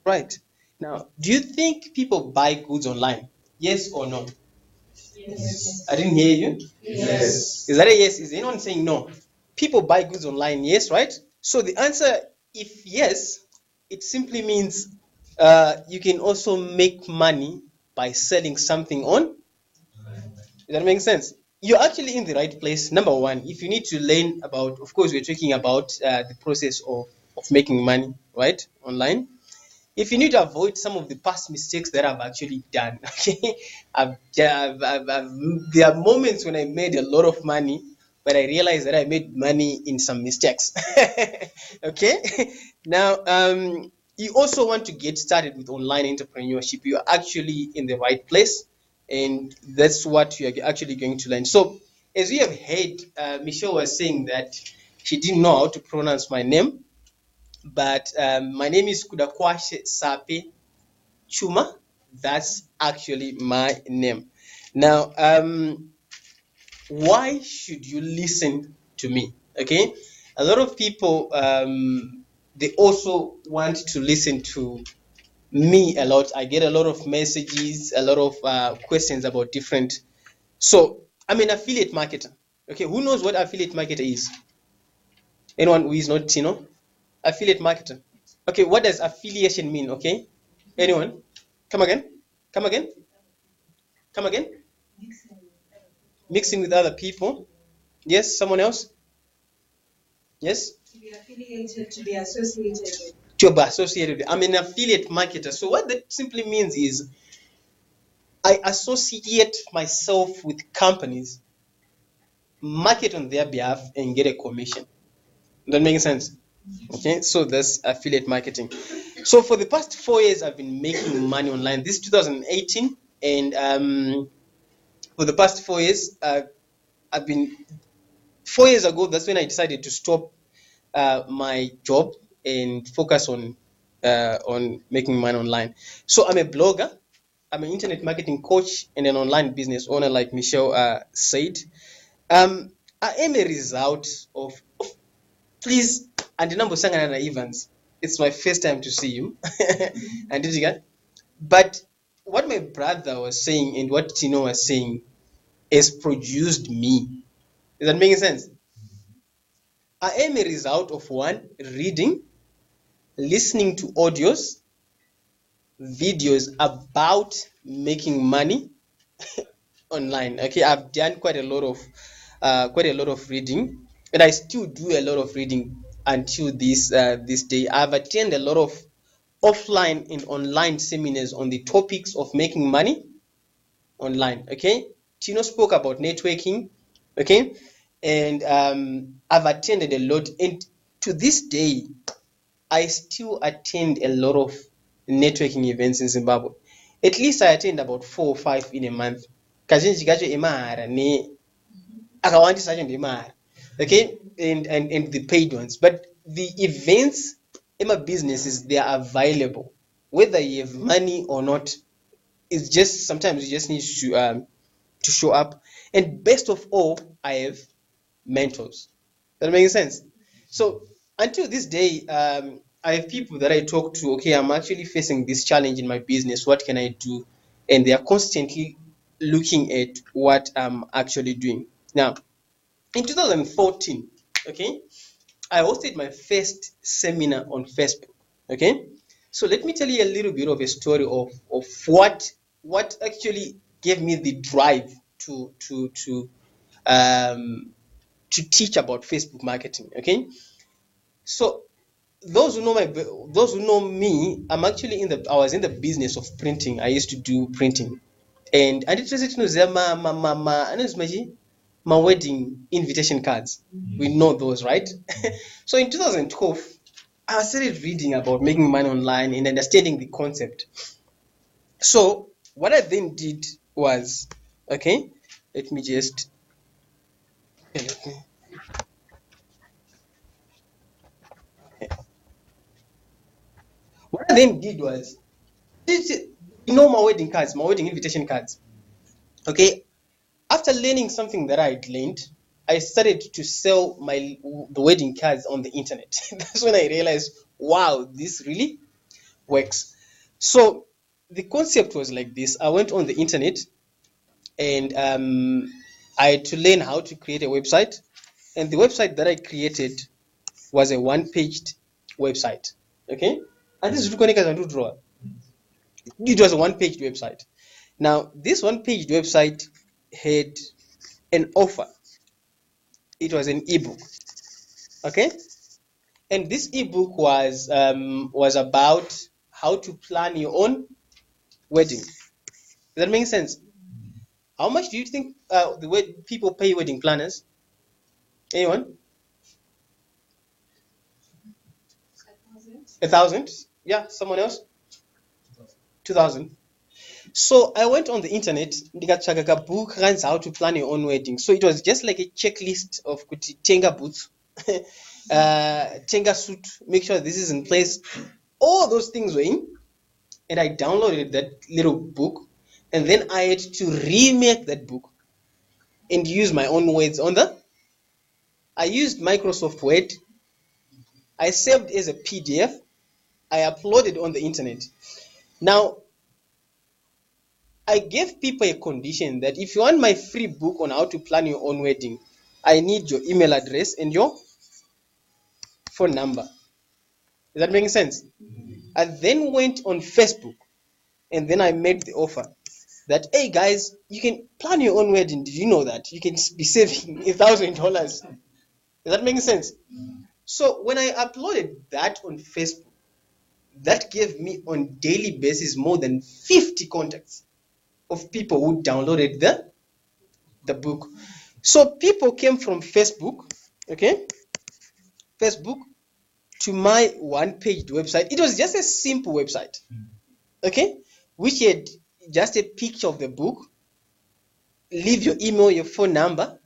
Right. Now, do you think people buy goods online? Yes or no? Yes. I didn't hear you. Yes. Is that a yes? Is anyone saying no? People buy goods online, yes, right? So the answer, if yes, it simply means you can also make money by selling something on. Does that make sense? You're actually in the right place. Number one, if you need to learn about, of course, we're talking about the process of making money, right, online. If you need to avoid some of the past mistakes that I've actually done, okay, there are moments when I made a lot of money, but I realized that I made money in some mistakes. Okay, now you also want to get started with online entrepreneurship. You are actually in the right place, and that's what you are actually going to learn. So, as we have heard, Michelle was saying that she didn't know how to pronounce my name, but my name is Kudakwashe Sape Chuma. That's actually my name. Now, why should you listen to me? Okay, a lot of people they also want to listen to me a lot. I get a lot of messages, a lot of questions about different. So I'm an affiliate marketer. Okay, who knows what affiliate marketer is? Anyone who is not, affiliate marketer. Okay, what does affiliation mean? Okay, anyone? Come again? Come again? Come again? Mixing with other people. Yes, someone else? Yes? To be affiliated, to be associated with. To be associated with. I'm an affiliate marketer. So what that simply means is I associate myself with companies, market on their behalf, and get a commission. That makes sense? Okay, so that's affiliate marketing. So for the past 4 years, I've been making money online. This is 2018, and for the past 4 years, I've been 4 years ago. That's when I decided to stop my job and focus on making money online. So I'm a blogger. I'm an internet marketing coach and an online business owner, like Michelle said. I am a result of please and number Sangana Evans. It's my first time to see you. And did you get? But what my brother was saying and what Tino was saying has produced me. Is that making sense? I am a result of one reading, listening to audios, videos about making money online. Okay, I've done quite a lot of reading, and I still do a lot of reading until this day. I've attended a lot of offline and online seminars on the topics of making money online. Okay, Tino spoke about networking. Okay, and I've attended a lot, and to this day, I still attend a lot of networking events in Zimbabwe. At least I attend about 4 or 5 in a month. Kazhinji kacho emahara ne akawandisa acho ndemahara. Okay, and the paid ones. But the events in my businesses, they are available whether you have money or not. It's just sometimes you just need to show up. And best of all, I have mentors. That makes sense. So until this day, I have people that I talk to. Okay, I'm actually facing this challenge in my business. What can I do? And they are constantly looking at what I'm actually doing. Now, in 2014, okay, I hosted my first seminar on Facebook. Okay, so let me tell you a little bit of a story of what actually gave me the drive um, to teach about Facebook marketing. Okay, so those who know me, I was in the business of printing. I used to do printing, and I interested to know my wedding invitation cards. We know those, right? So in 2012, I started reading about making money online and understanding the concept. So what I then did was, okay, let me just let me- what I then did was, my wedding cards, my wedding invitation cards. Okay, after learning something that I'd learned, I started to sell the wedding cards on the internet. That's when I realized, wow, this really works. So the concept was like this. I went on the internet and I had to learn how to create a website. And the website that I created was a one-paged website. Okay? And this is draw. It was a one-paged website. Now, this one-paged website had an offer. It was an ebook. Okay? And this ebook was about how to plan your own wedding. Does that make sense? How much do you think the way people pay wedding planners? Anyone? 1,000? Yeah, someone else? 2,000. So I went on the internet, ndikatsvaka book runs how to plan your own wedding. So it was just like a checklist of kuti tenga boots, tenga suit, make sure this is in place. All those things were in, and I downloaded that little book, and then I had to remake that book and use my own words on the. I used Microsoft Word. I saved as a PDF. I uploaded on the internet. Now, I gave people a condition that if you want my free book on how to plan your own wedding, I need your email address and your phone number. Is that making sense? I then went on Facebook and then I made the offer that, hey guys, you can plan your own wedding. Did you know that? You can be saving $1,000. Is that making sense? So when I uploaded that on Facebook, that gave me on daily basis more than 50 contacts of people who downloaded the book. So people came from Facebook, okay, Facebook to my one-page website. It was just a simple website, okay, which had just a picture of the book, leave your email, your phone number,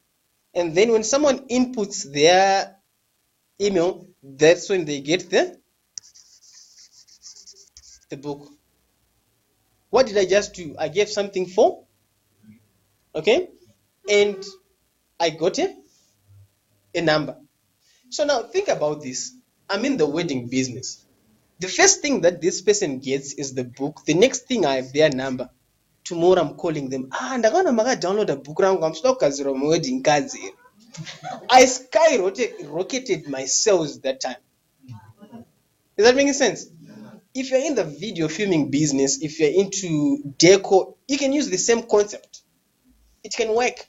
and then when someone inputs their email, that's when they get the book. What did I just do? I gave something for, okay, and I got a number. So now think about this. I'm in the wedding business. The first thing that this person gets is the book. The next thing I have their number. Tomorrow I'm calling them. Ndakana maka download a book rangu. I'm still kazira wedding kazi. I skyrocketed my sales that time. Is that making sense? If you're in the video filming business, if you're into decor, you can use the same concept. It can work.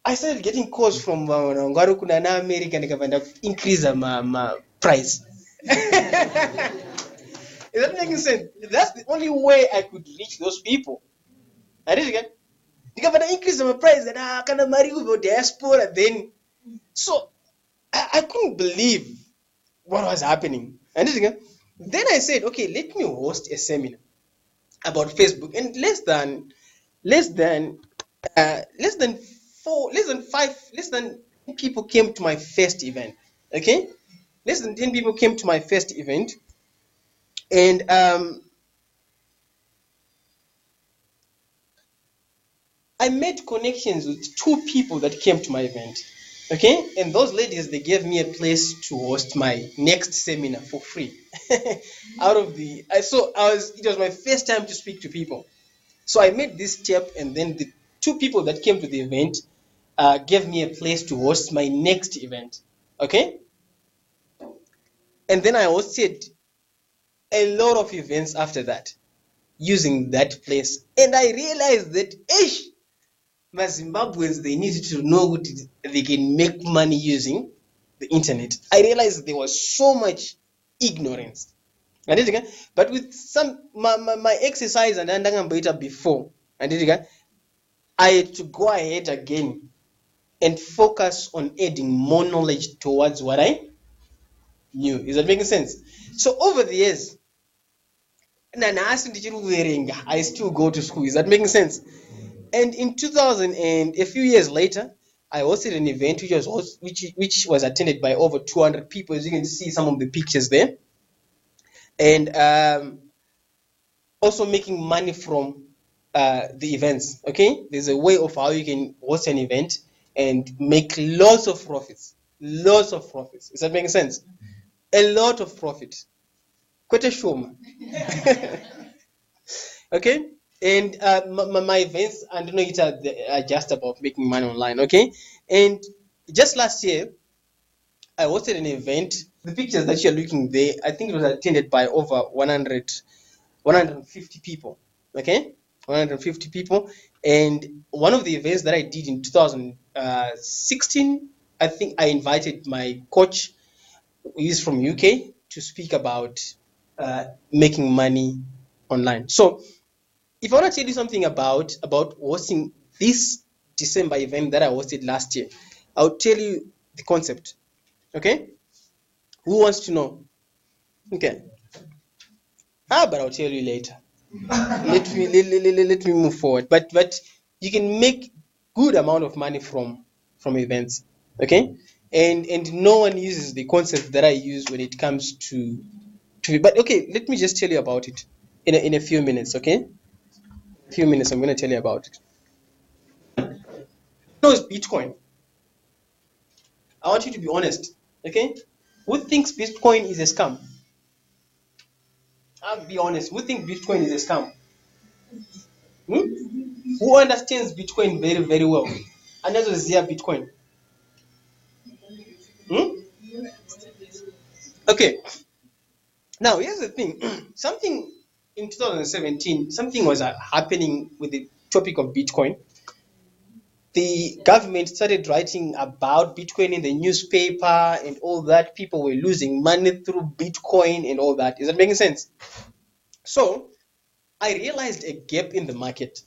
I started getting calls from Ngwaru Kunana America and increase my price. Is that making sense? That's the only way I could reach those people. I did again. The government increase my price and I can marry with diaspora then. So I couldn't believe what was happening. I did again. Then I said, okay, let me host a seminar about Facebook, and less than 10 people came to my first event. Okay, less than 10 people came to my first event, and I made connections with 2 people that came to my event. Okay, and those ladies, they gave me a place to host my next seminar for free. It was my first time to speak to people. So I made this step, and then the 2 people that came to the event gave me a place to host my next event. Okay, and then I hosted a lot of events after that using that place, and I realized that my Zimbabweans, they needed to know what they can make money using the internet. I realized there was so much ignorance. But with some my exercise and andangambita before, I had to go ahead again and focus on adding more knowledge towards what I knew. Is that making sense? So over the years, I still go to school. Is that making sense? And in 2000 and a few years later, I hosted an event which was attended by over 200 people. As you can see some of the pictures there. And also making money from the events. Okay, there's a way of how you can host an event and make lots of profits. Is that making sense? A lot of profit. Kwete shoma. Okay, and my events, I don't know, it are just about making money online. Okay, and just last year I hosted an event. The pictures that you're looking there, I think it was attended by over 150 people. Okay, 150 people. And one of the events that I did in 2016, I think I invited my coach, who is from UK, to speak about making money online. So if I want to tell you something about hosting this December event that I hosted last year, I'll tell you the concept. Okay, who wants to know? Okay, but I'll tell you later. Let me move forward. But you can make good amount of money from events. Okay, and no one uses the concept that I use when it comes to. But okay, let me just tell you about it in a few minutes. Okay, few minutes. I'm going to tell you about it. Knows Bitcoin. I want you to be honest. Okay, who thinks Bitcoin is a scam? I'll be honest. Who thinks Bitcoin is a scam? Hmm? Who understands Bitcoin very, very well? And that's Zia Bitcoin. Hmm? Okay. Now, here's the thing. Something in 2017, something was happening with the topic of Bitcoin. The government started writing about Bitcoin in the newspaper and all that. People were losing money through Bitcoin and all that. Is that making sense? So, I realized a gap in the market.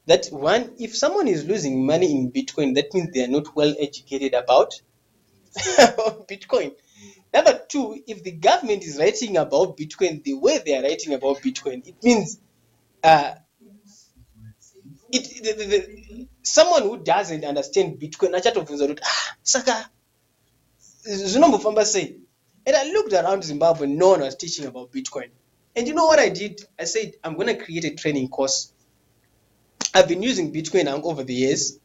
That one, if someone is losing money in Bitcoin, that means they are not well educated about Bitcoin. Number two, if the government is writing about Bitcoin the way they are writing about Bitcoin, it means uh, someone who doesn't understand Bitcoin, saka zvinomboFamba sei. And I looked around Zimbabwe, no one was teaching about Bitcoin. And you know what I did? I said, I'm going to create a training course. I've been using Bitcoin over the years,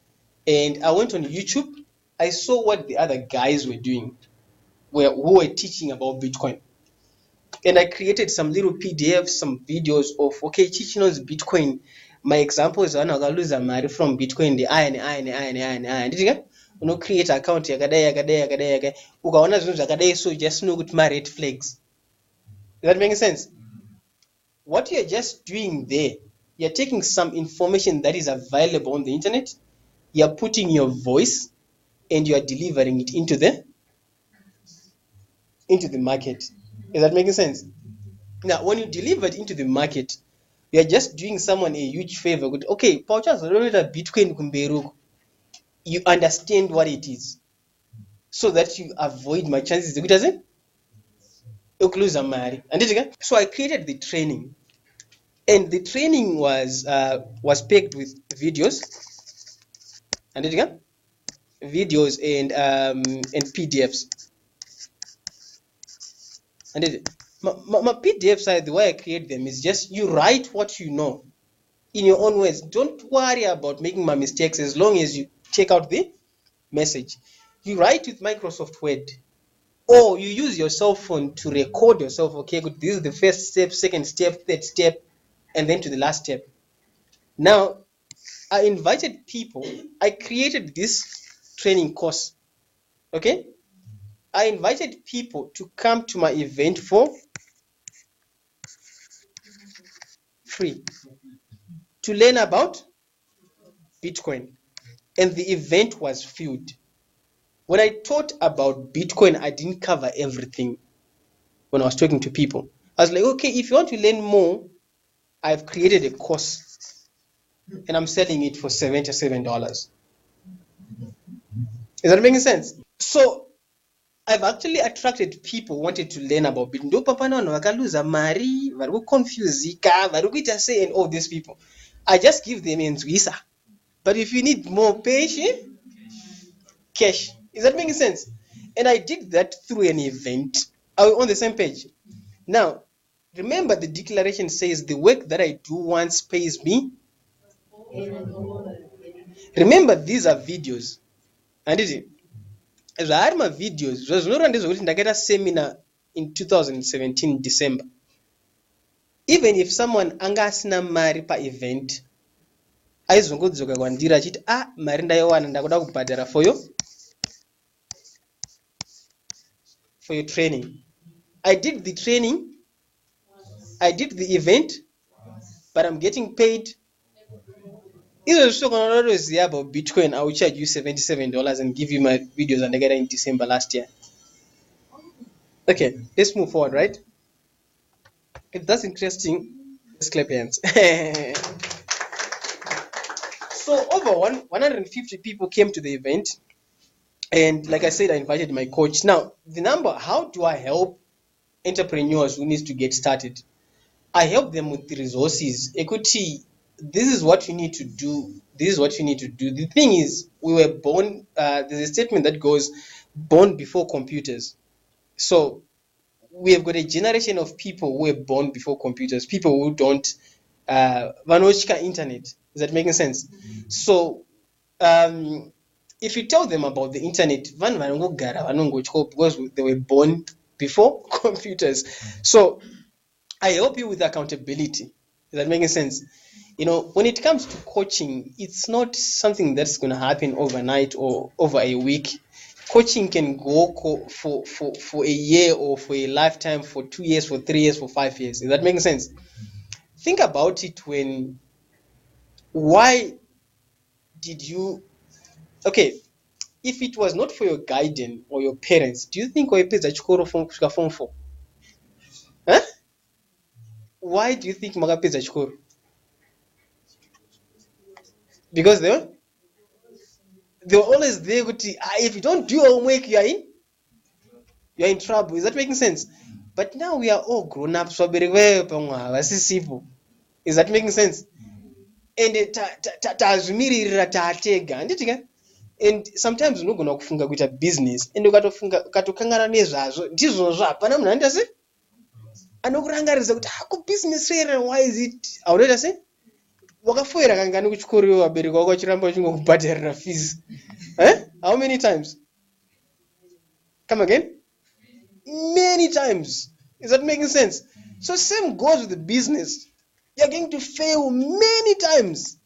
and I went on YouTube. I saw what the other guys were doing, who were teaching about Bitcoin. And I created some little PDFs, some videos of, okay, teaching us Bitcoin. My example is one lose mari from Bitcoin, the iron. Did you get? Create account yakadai. Ukaona zvinhu zvakadai, so just know kuti my red flags. Does that make sense? What you're just doing there, you're taking some information that is available on the internet, you're putting your voice, and you are delivering it into the market. Is that making sense? Now, when you deliver it into the market, you are just doing someone a huge favor. Okay, Bitcoin kumberuko. You understand what it is, so that you avoid my chances. So I created the training, and the training was packed with videos, and PDFs. And my PDF side, the way I create them is just you write what you know in your own words. Don't worry about making my mistakes as long as you take out the message. You write with Microsoft Word, or you use your cell phone to record yourself. Okay, good. This is the first step, second step, third step, and then to the last step. Now, I invited people. I created this training course. Okay, I invited people to come to my event for free to learn about Bitcoin, and the event was filled. When I taught about Bitcoin, I didn't cover everything. When I was talking to people, I was like, okay, if you want to learn more, I've created a course and I'm selling it for $77. Is that making sense? So I've actually attracted people who wanted to learn about Bitcoin. And all these people, I just give them in Zwisa. But if you need more patience, cash. Is that making sense? And I did that through an event. Are we on the same page? Now, remember the declaration says the work that I do once pays me. Remember, these are videos. And as I had my videos, it was not until I did a seminar in 2017 December. even if someone anga asina mari pa-event aizongodzoka kwandiri achiti mari ndaiwana ndakuda kubhadhara for your training. I did the training, I did the event, but I'm getting paid. If you're going about Bitcoin, I will charge you $77 and give you my videos and I got it in December last year. Okay, let's move forward, right? If that's interesting, let's clap hands. So over 150 people came to the event. And like I said, I invited my coach. Now, the number, how do I help entrepreneurs who needs to get started? I help them with the resources. Equity, this is what you need to do. This is what you need to do. The thing is, we were born, there's a statement that goes, born before computers. So we have got a generation of people who were born before computers, people who don't, vanochka internet. Is that making sense? So, if you tell them about the internet, because they were born before computers. So I help you with accountability. Is that making sense? You know, when it comes to coaching, it's not something that's going to happen overnight or over a week. Coaching can go for a year or for a lifetime, for 2 years, for 3 years, for 5 years. Is that making sense? Think about it why did you, okay, if it was not for your guardian or your parents, do you think waipedza chikoro kusvika form 4? Huh? Why do you think makapedza chikoro? Because they were always there. If you don't do your homework, you're in trouble. Is that making sense? But now we are all grown up. Is that making sense? And and sometimes unogona kufunga kuita business and ukatokangana nezvazvo ndizvozvo hapana munhu anoita sei anokurangaridza kuti hako business rere, why is it aunoita sei wakafoira kangani kuchikoro iwe wabereki wako wachiramba uchingokubhadharira fees. How many times? Come again? Many times. Is that making sense? So same goes with the business. You're going to fail many times.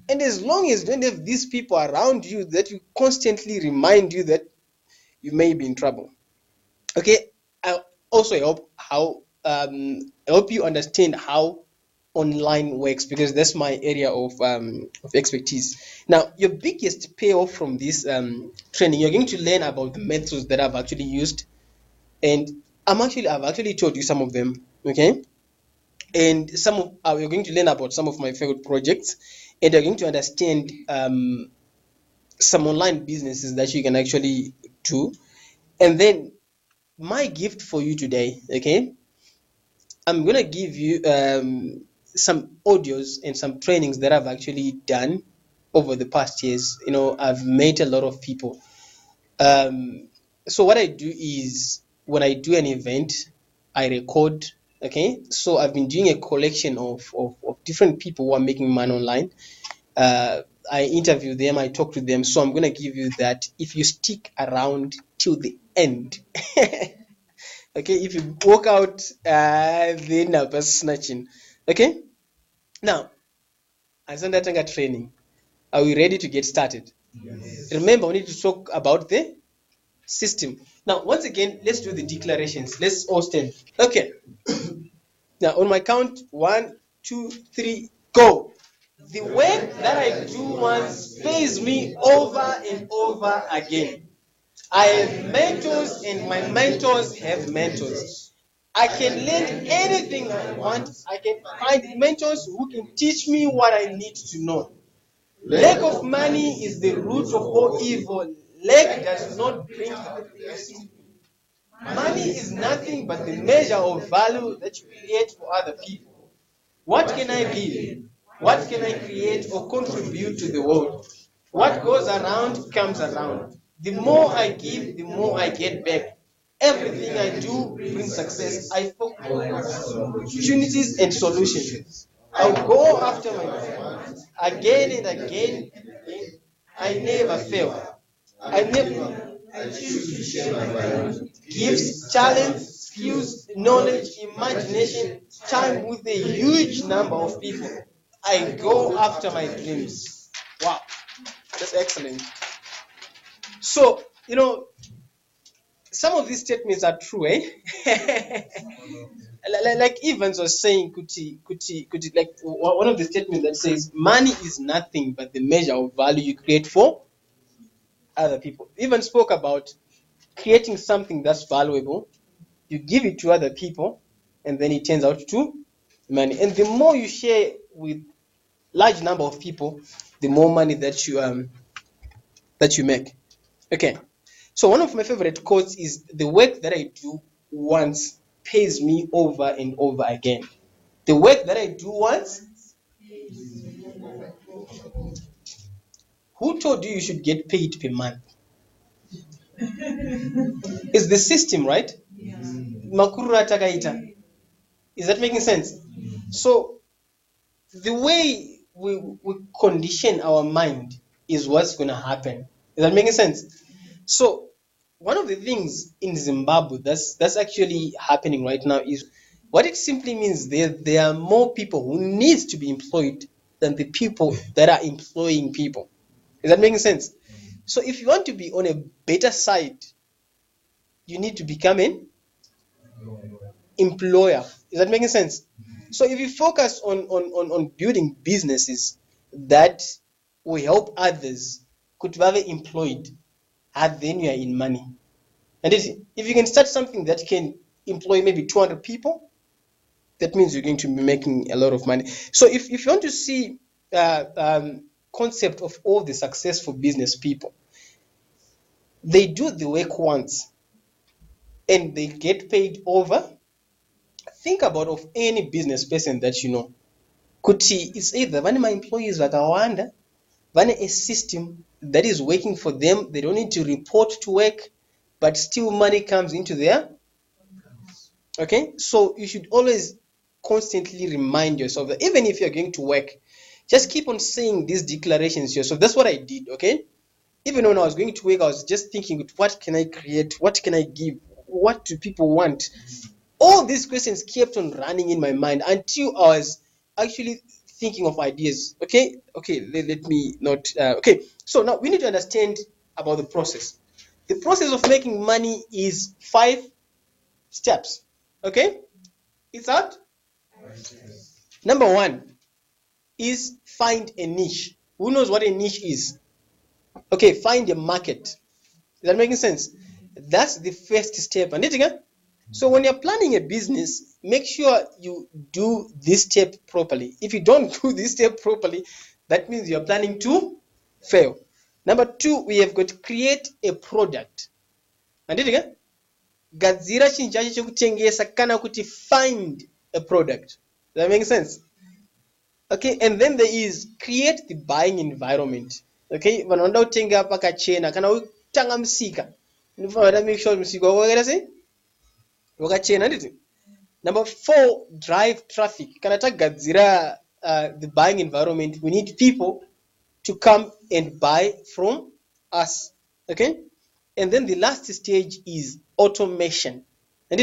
And as long as you don't have these people around you that you constantly remind you that you may be in trouble. Okay, I also help you understand how online works, because that's my area of expertise. Now, your biggest payoff from this training, you're going to learn about the methods that I've actually used, and I've actually told you some of them. Okay, and you're going to learn about some of my favorite projects, and you're going to understand some online businesses that you can actually do. And then my gift for you today, okay, I'm gonna give you some audios and some trainings that I've actually done over the past years. You know, I've met a lot of people. So what I do is, when I do an event, I record. Okay, so I've been doing a collection of different people who are making money online. I interview them, I talk to them. So I'm going to give you that if you stick around till the end. Okay, if you walk out, then I'll be snatching. Okay, now, Asanda training. Are we ready to get started? Yes. Remember, we need to talk about the system. Now, once again, let's do the declarations. Let's all stand. Okay. Now, on my count, 1, 2, 3, go. The work that I do once pays me over and over again. I have mentors and my mentors have mentors. I can learn anything I want. I can find mentors who can teach me what I need to know. Lack of money is the root of all evil. Lack does not bring happiness. Money is nothing but the measure of value that you create for other people. What can I give? What can I create or contribute to the world? What goes around comes around. The more I give, the more I get back. Everything I do brings success. I focus on opportunities and solutions. I'll go after my dreams again and again. I never fail. I choose to share my values, gifts, talents, skills, knowledge, imagination, time with a huge number of people. I go after my dreams. Wow, that's excellent. So, some of these statements are true, eh? Like Evans was saying, kuti, like one of the statements that says, money is nothing but the measure of value you create for other people. Evans spoke about creating something that's valuable, you give it to other people, and then it turns out to money. And the more you share with large number of people, the more money that you make. Okay. So one of my favorite quotes is, the work that I do once pays me over and over again. The work that I do once, who told you should get paid per month? It's the system, right? Makurura takaita. Is that making sense? So the way we condition our mind is what's going to happen. Is that making sense? So one of the things in Zimbabwe that's actually happening right now is, what it simply means, there are more people who need to be employed than the people that are employing people. Is that making sense? So if you want to be on a better side, you need to become an employer. Is that making sense? So if you focus on building businesses that will help others, could have employed, and then you are in money. And if you can start something that can employ maybe 200 people, that means you're going to be making a lot of money. So if you want to see concept of all the successful business people, they do the work once and they get paid over. Think about of any business person that you know. Kuti, it's either one of my employees vakawanda, one a system that is working for them. They don't need to report to work, but still money comes into there. Okay, so you should always constantly remind yourself that even if you're going to work, just keep on saying these declarations to yourself. That's what I did. Okay, even when I was going to work, I was just thinking, what can I create? What can I give? What do people want? All these questions kept on running in my mind until I was actually thinking of ideas. Okay, let me not. Okay, so now we need to understand about the process. The process of making money is 5 steps. Okay, it's out. Number 1 is find a niche. Who knows what a niche is? Okay, find a market. Is that making sense? That's the first step. And so when you're planning a business, make sure you do this step properly. If you don't do this step properly, that means you're planning to fail. Number 2, we have got to create a product. And gadzira chinhu chacho chekutengesa kana kuti find a product. Does that make sense? Okay, and then there is create the buying environment. Okay, vanoda kutenga pakachena kana utanga musika, unofanira make sure musika wakaita sei wakachena nditi. Number 4, drive traffic. Kana tagadzira the buying environment, we need people to come and buy from us. Okay, and then the last stage is automation. And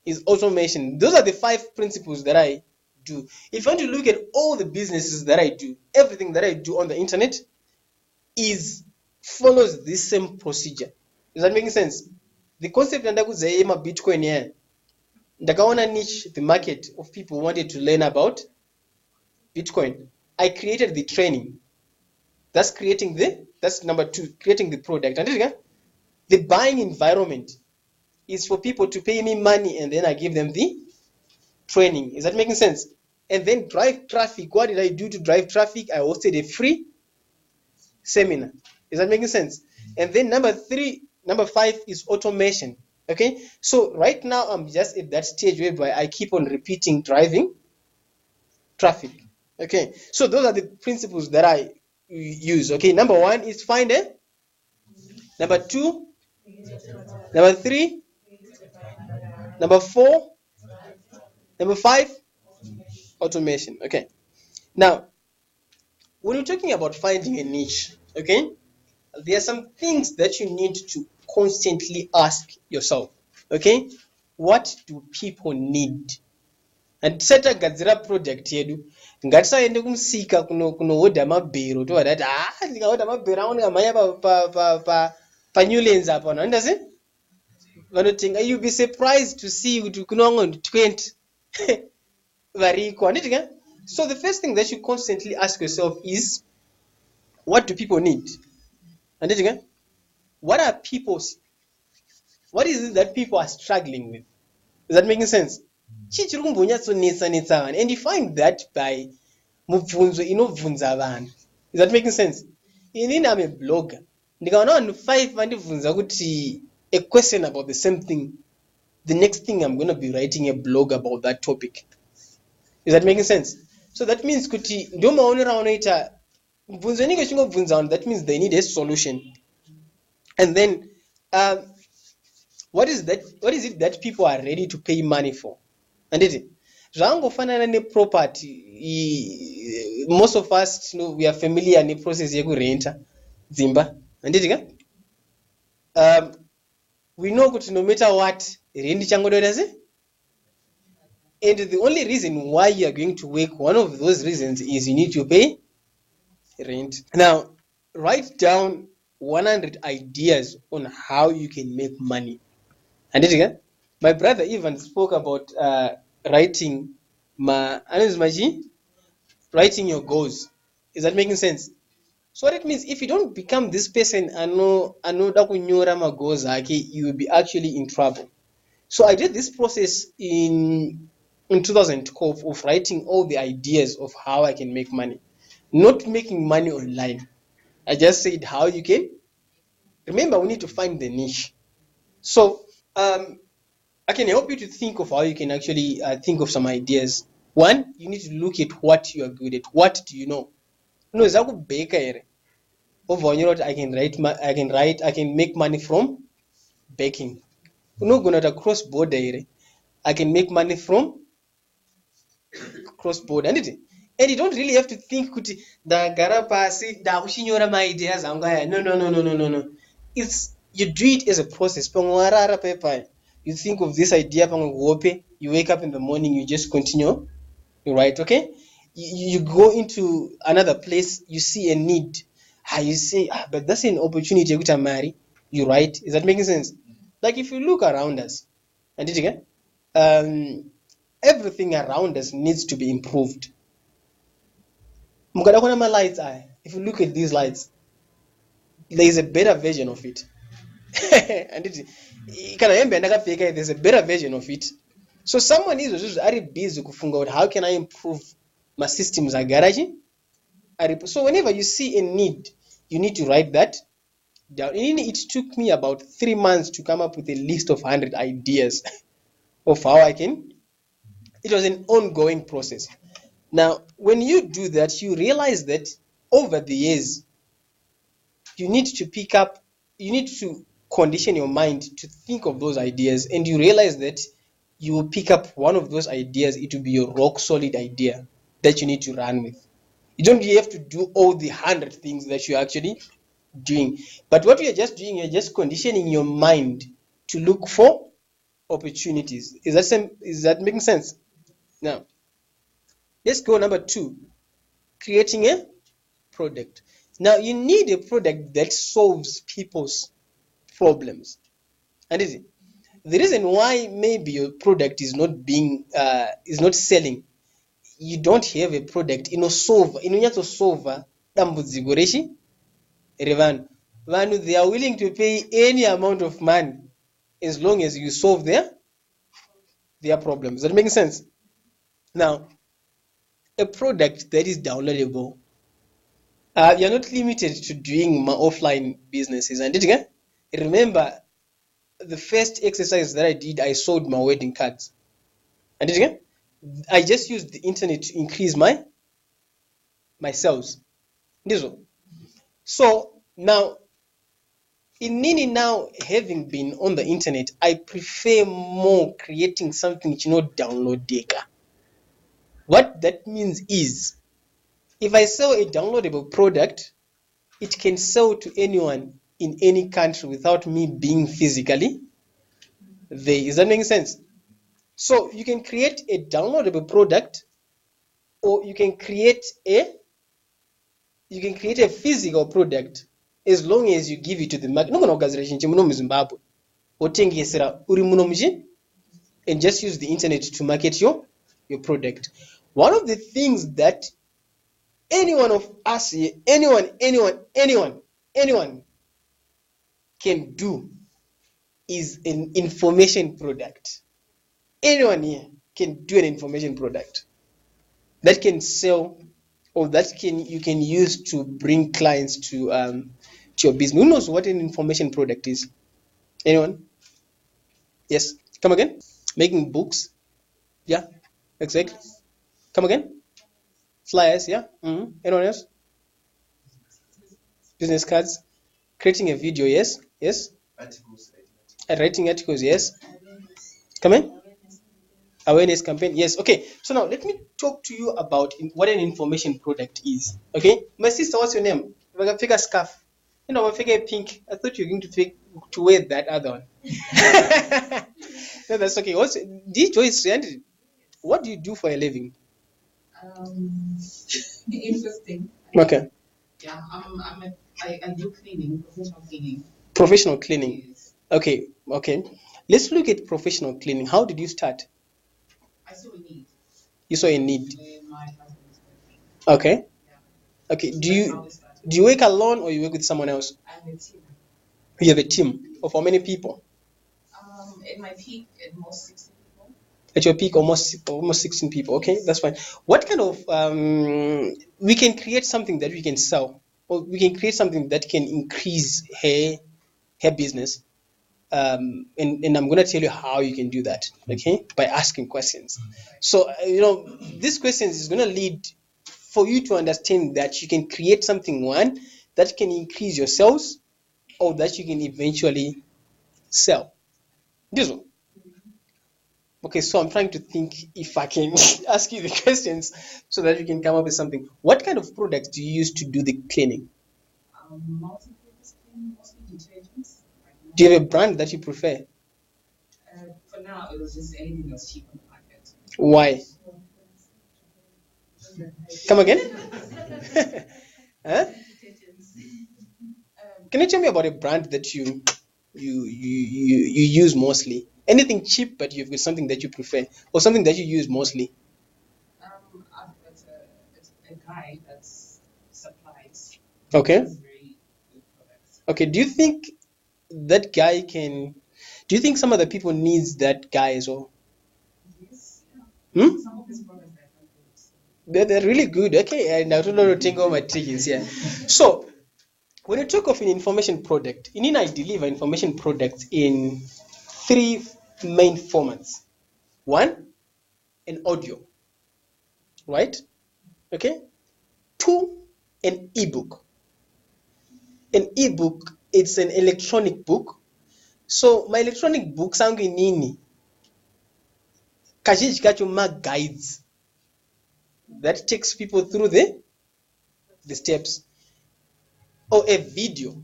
is automation. Those are the 5 principles that I do. If you want to look at all the businesses that I do, everything that I do on the internet follows this same procedure. Is that making sense? The concept ndakuzeyema Bitcoin here, ndakaona niche, the market of people who wanted to learn about Bitcoin. I created the training. That's number 2, creating the product. And the buying environment is for people to pay me money and then I give them the training. Is that making sense? And then drive traffic. What did I do to drive traffic? I hosted a free seminar. Is that making sense? And then number 5 is automation. Okay, so right now I'm just at that stage whereby I keep on repeating driving traffic. Okay, so those are the principles that I use. Okay, number 1 is find it. Number 2, number 3, number 4, number 5, automation. Okay, now when you're talking about finding a niche, okay, there are some things that you need to constantly ask yourself. Okay, what do people need? And tisatagadzira project yedu ngatisaende kumusika kunohodha mabhero toda kuti ndikahodha mabhero angu ndikamhanya panewlands apa vanhu vanoita sei vanotenga. You'll be surprised to see kuti kuno vamwe 20 variko handiti ka. So the first thing that you constantly ask yourself is, what do people need? Handiti ka. What is it that people are struggling with? Is that making sense? And you find that by mubvunzo inobvunza vanhu. Is that making sense? Inini I'm a blogger. Ndikaona vanhu 5 vandibvunza kuti a question about the same thing, the next thing I'm going to be writing a blog about that topic. Is that making sense? So that means kuti ndio maonera vanoita mubvunzo inenge chingobvunza vanhu, that means they need a solution. And then what is it that people are ready to pay money for? Anditi zvangofanana neproperty. Most of us, we are familiar neprocess yekurenta dzimba. Anditi ka. We know kuti no matter what rent changodoita sei. And the only reason why you are going to work, one of those reasons is you need to pay rent. Now, write down 100 ideas on how you can make money. And my brother even spoke about writing writing your goals. Is that making sense? So what it means, if you don't become this person anoda kunyora magoals ake, you will be actually in trouble. So I did this process in 2012 of writing all the ideas of how I can make money. Not making money online. I just said how you can. Remember, we need to find the niche. So I can help you to think of how you can actually think of some ideas. One, you need to look at what you are good at. What do you know? No, I can make money from baking. No, gonna cross border. I can make money from cross border. And you don't really have to think kuti ndagara pasi ndakushinyora my ideas anga. No. It's you do it as a process. You think of this idea, you wake up in the morning, you just continue, you write, okay? You go into another place, you see a need. You say, but that's an opportunity to marry. You write. Is that making sense? Like if you look around us, and everything around us needs to be improved. If you look at these lights, there is a better version of it. And there's a better version of it. So someone is very busy kufunga out how can I improve my systems at garage. So whenever you see a need, you need to write that down. It took me about 3 months to come up with a list of 100 ideas of how I can. It was an ongoing process. Now, when you do that, you realize that over the years, you need to condition your mind to think of those ideas, and you realize that you will pick up one of those ideas. It will be your rock solid idea that you need to run with. You don't really have to do all the 100 things that you're actually doing. But what you're just doing, you're just conditioning your mind to look for opportunities. Is that making sense? Now, let's go number 2, creating a product. Now, you need a product that solves people's problems. And the reason why maybe your product is not selling, you don't have a product solve dambudziko rechi revanhu. They are willing to pay any amount of money as long as you solve their problems. Does that make sense? Now, a product that is downloadable. You're not limited to doing my offline businesses. And remember, the first exercise that I did, I sold my wedding cards. And I just used the internet to increase my sales. So now, having been on the internet, I prefer more creating something downloadable. What that means is, if I sell a downloadable product, it can sell to anyone in any country without me being physically there. Is that making sense? So you can create a downloadable product, or you can create a physical product, as long as you give it to the market. Nogona kugadzira chinhu chemuno muZimbabwe wotengesera uri muno and just use the internet to market your product. One of the things that any one of us here, anyone can do is an information product. Anyone here can do an information product that can sell, or that you can use to bring clients to your business. Who knows what an information product is? Anyone? Yes. Come again. Making books. Yeah. Exactly. Come again. Flyers. Yeah. Anyone else? Business cards. Creating a video. Yes. Yes. Writing articles. Yes. Come in. Awareness campaign. Yes. Okay. So now let me talk to you about what an information product is. Okay. My sister, what's your name? I figure scarf. You know, I figure pink. I thought you were going to wear that other one. No, that's okay. Also, Joyce, what do you do for a living? Interesting. Okay. Yeah, I do cleaning, professional cleaning. Professional cleaning. Yes. Okay. Let's look at professional cleaning. How did you start? I saw a need. You saw a need. My husband's working. Okay. Yeah. Okay. That's how we started. Do you work alone, or you work with someone else? I'm a team. You have a team of how many people? At my peak, at most 16 people. At your peak, almost 16 people. Okay, that's fine. What kind of we can create something that we can sell, or we can create something that can increase her business. And I'm going to tell you how you can do that. Okay, by asking questions. So these questions is going to lead for you to understand that you can create something, one, that can increase your sales, or that you can eventually sell. This one. Okay, so I'm trying to think if I can ask you the questions so that you can come up with something. What kind of products do you use to do the cleaning? Multi-purpose cleaning, mostly detergents. Do you have a brand that you prefer? For now, it was just anything that's cheap on the market. Why? Come again? Huh? Can you tell me about a brand that you use mostly? Anything cheap, but you've got something that you prefer, or something that you use mostly? I've got a guy that supplies. Okay. Very good products. Okay. Do you think that guy can? Do you think some other people needs that guy as well? Yes. Yeah. Hmm? Some of his products are good. They're really good. Okay, and I don't know to take all my tickets here. So, when you talk of an information product, I deliver information products in 3 main formats. 1, an audio, right? Okay. 2, an ebook. An ebook, it's an electronic book. So my electronic books are nini? Kazhinji kacho guides that takes people through the steps, or a video.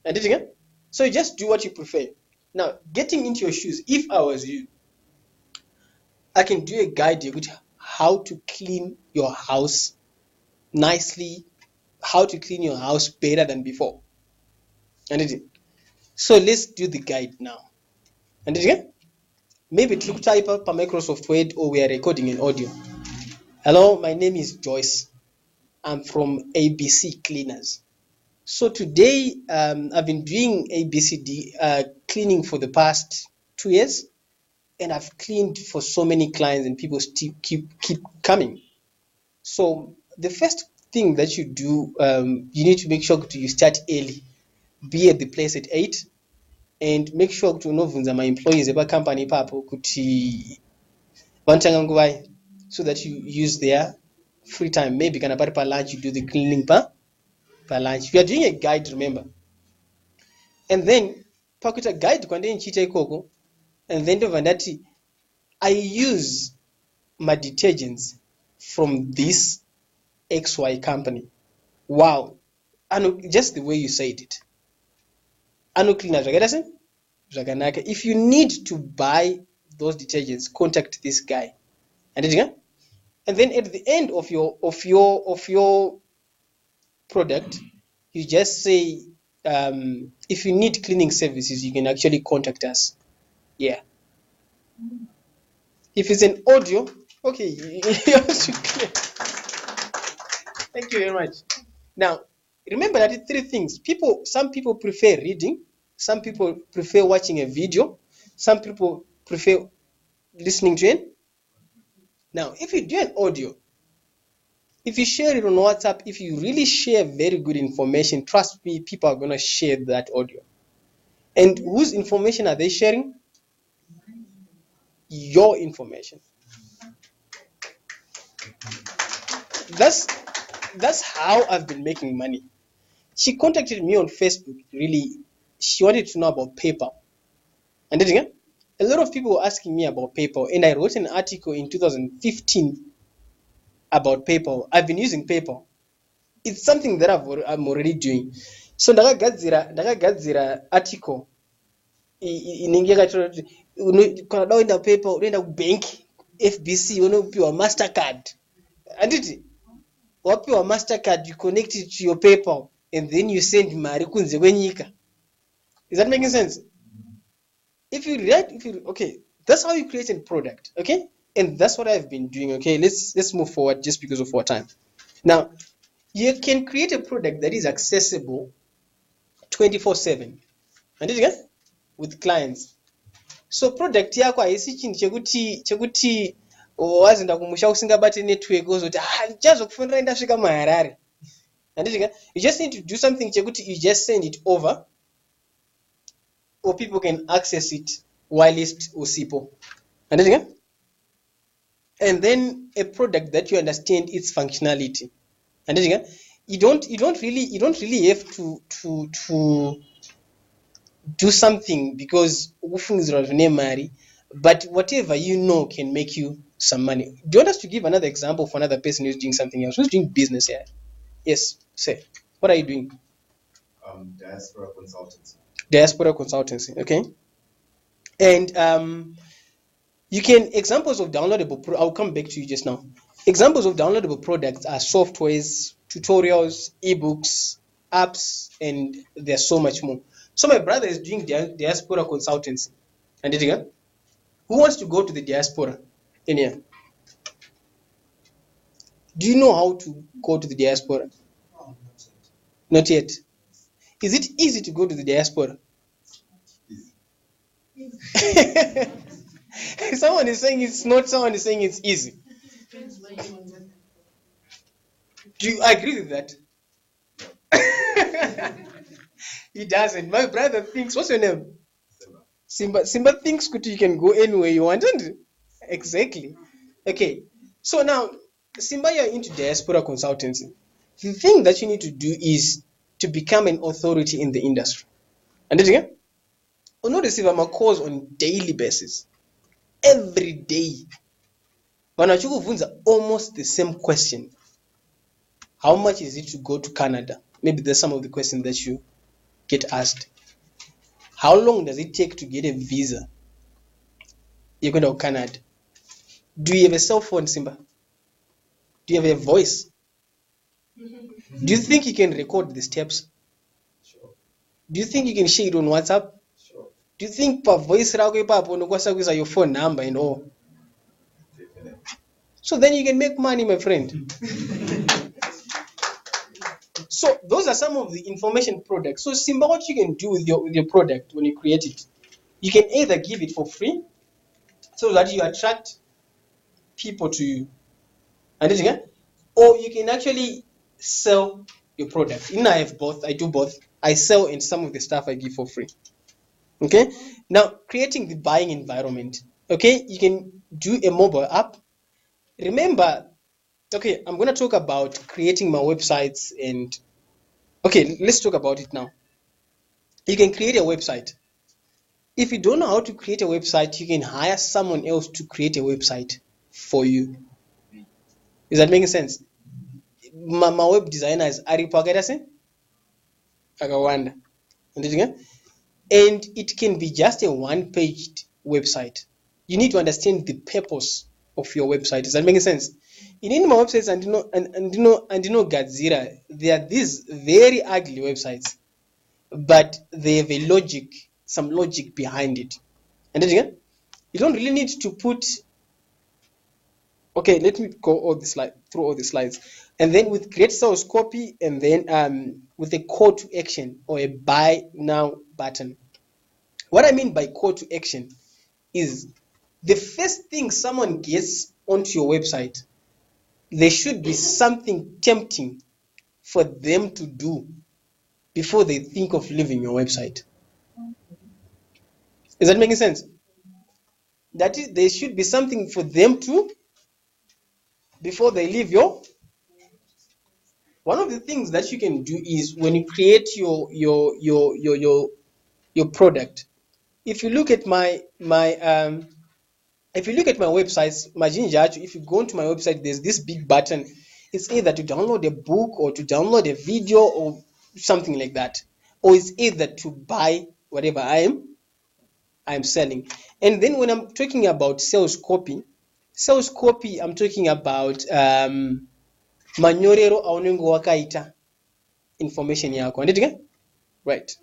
And again, so you just do what you prefer. Now, getting into your shoes, if I was you, I can do a guide with how to clean your house nicely, how to clean your house better than before. And so let's do the guide now. And again, maybe look type up a Microsoft Word, or we are recording an audio. Hello, my name is Joyce. I'm from ABC Cleaners. So today, I've been doing ABCD cleaning for the past 2 years, and I've cleaned for so many clients, and people still keep coming. So the first thing that you do, you need to make sure you start early, be at the place at 8, and make sure to novunza my employees about company papo kuti vantanga nguvai, so that you use their free time. Maybe kana pari pa lunch, you do the cleaning pa lunch. If you are doing a guide, remember. And then pakuita guide kwande nchita ikoko, and then vandati I use my detergents from this XY company. Wow. And just the way you said it. Ano cleaner, right? Zvakanaka. If you need to buy those detergents, contact this guy. And then at the end of your product, you just say, if you need cleaning services, you can actually contact us. Yeah. If it's an audio, okay, you have to clear. Thank you very much. Now, remember that three things. Some people prefer reading, some people prefer watching a video, some people prefer listening to it. Now, if you do an audio, if you share it on WhatsApp, if you really share very good information, trust me, people are going to share that audio. And whose information are they sharing? Your information. That's how I've been making money. She contacted me on Facebook, really. She wanted to know about PayPal. And then again, a lot of people were asking me about PayPal, and I wrote an article in 2015 about PayPal. I've been using PayPal. It's something that I'm already doing. So ndakagadzira article inenge yakataura kuti kana unoenda PayPal unoenda kubank FBC unopiwa Mastercard. Anditi wapiwa Mastercard, you connect it to your PayPal and then you send mari kunze kwenyika. Is that making sense? Okay, that's how you create a product, okay? And that's what I've been doing, okay? Let's move forward just because of our time. Now, you can create a product that is accessible 24/7. And with clients. So product yako haisi chinhu chekuti wazinda kumusha usingabate network wozoti ndichazokufundira ndasvika muHarare. You just need to do something chekuti you just send it over, or people can access it whilst usipo. And then a product that you understand its functionality. You don't really have to do something because but whatever you know can make you some money. Do you want us to give another example for another person who's doing something else? Who's doing business here? Yes, say. What are you doing? Diaspora consultancy. Diaspora consultancy, okay. And you can, examples of downloadable, I'll come back to you just now. Examples of downloadable products are softwares, tutorials, ebooks, apps, and there's so much more. So my brother is doing diaspora consultancy. And who wants to go to the diaspora in here? Do you know how to go to the diaspora? Oh, Not yet. Is it easy to go to the diaspora? Someone is saying it's not, someone is saying it's easy. Do you agree with that? He doesn't. My brother thinks, what's your name? Simba thinks you can go anywhere you want, isn't it? Exactly. Okay. So now, Simba, you're into diaspora consultancy. The thing that you need to do is to become an authority in the industry. And then you know, receive my calls on daily basis. Every day. Almost the same question. How much is it to go to Canada? Maybe there's some of the questions that you get asked. How long does it take to get a visa? You're going to Canada. Do you have a cell phone, Simba? Do you have a voice? Do you think you can record the steps? Sure. Do you think you can share it on WhatsApp? Sure. Do you think per voice your phone number and all? Definitely. So then you can make money, my friend. So those are some of the information products. So Simba, what you can do with your product when you create it, you can either give it for free so that you attract people to you, or you can actually sell your product. I have both. I do both. I sell, and some of the stuff I give for free. Okay. Now, creating the buying environment. Okay, you can do a mobile app. Remember, okay, I'm going to talk about creating my websites, and okay, let's talk about it now. You can create a website. If you don't know how to create a website, you can hire someone else to create a website for you. Is that making sense? My web designer is Aripo Akawanda. and it can be just a one-page website. You need to understand the purpose of your website. Does that make sense? In my websites, and you know Godzilla, there are these very ugly websites, but they have a logic, some logic behind it. And then again, you don't really need to put. Okay, let me go through all the slides, and then with great sales copy, and then with a call to action or a buy now button. What I mean by call to action is the first thing someone gets onto your website, there should be something tempting for them to do before they think of leaving your website. Is that making sense? That is, there should be something for them to before they leave your. One of the things that you can do is when you create your product. If you look at my if you look at my websites, if you go onto my website, there's this big button. It's either to download a book or to download a video or something like that, or it's either to buy whatever I'm selling. And then when I'm talking about sales copy, I'm talking about manyorero aunenge wakaita information yako. Anditi? Right.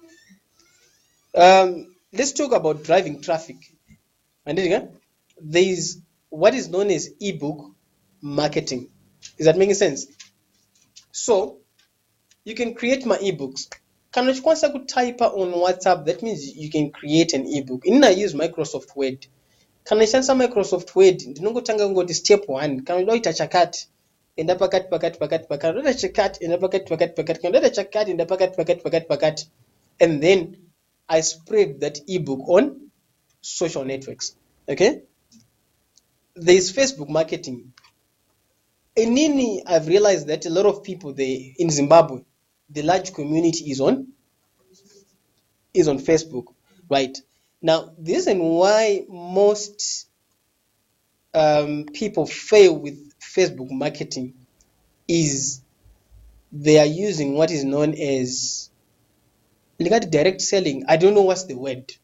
Let's talk about driving traffic. Anditi? There is what is known as ebook marketing. Is that making sense? So you can create my ebooks. Kana chikwanisa kutype on WhatsApp, that means you can create an ebook. I use Microsoft Word. Kana ishandisa Microsoft Word, ndinongotanga ngoti step 1. Kana ndoita chakati enda pakati. Kana ndoita chakati enda pakati. Kana ndoita chakati enda pakati. And then I spread that ebook on social networks. Okay? There is Facebook marketing. In Nini, I've realized that a lot of people in Zimbabwe, the large community is on Facebook, right? Now, the reason why most people fail with Facebook marketing is they are using what is known as direct selling. I don't know what's the word,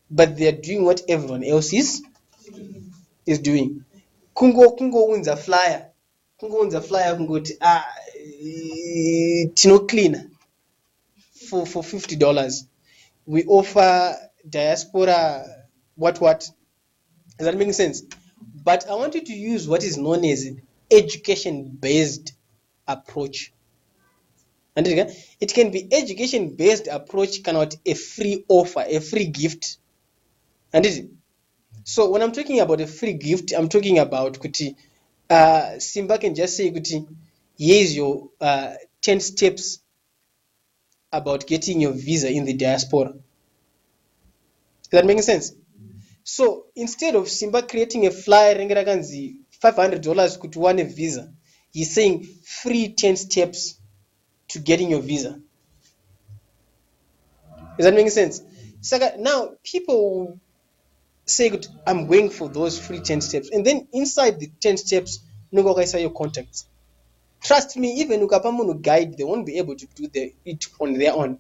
but they are doing what everyone else is doing. Kungo wins a flyer. Kungoti tino cleaner for $50. We offer diaspora what. Does that make sense? But I want you to use what is known as education-based approach. And it can be education-based approach, cannot a free offer, a free gift. And so when I'm talking about a free gift, I'm talking about kuti. Simba can just say, here's your 10 steps about getting your visa in the diaspora. Is that making sense? So instead of Simba creating a flyer, $500 could want a visa, he's saying free 10 steps to getting your visa. Is that making sense? So now people say, I'm going for those free 10 steps. And then inside the 10 steps, no go your contacts. Trust me, even ukapamuno guide, they won't be able to do it on their own.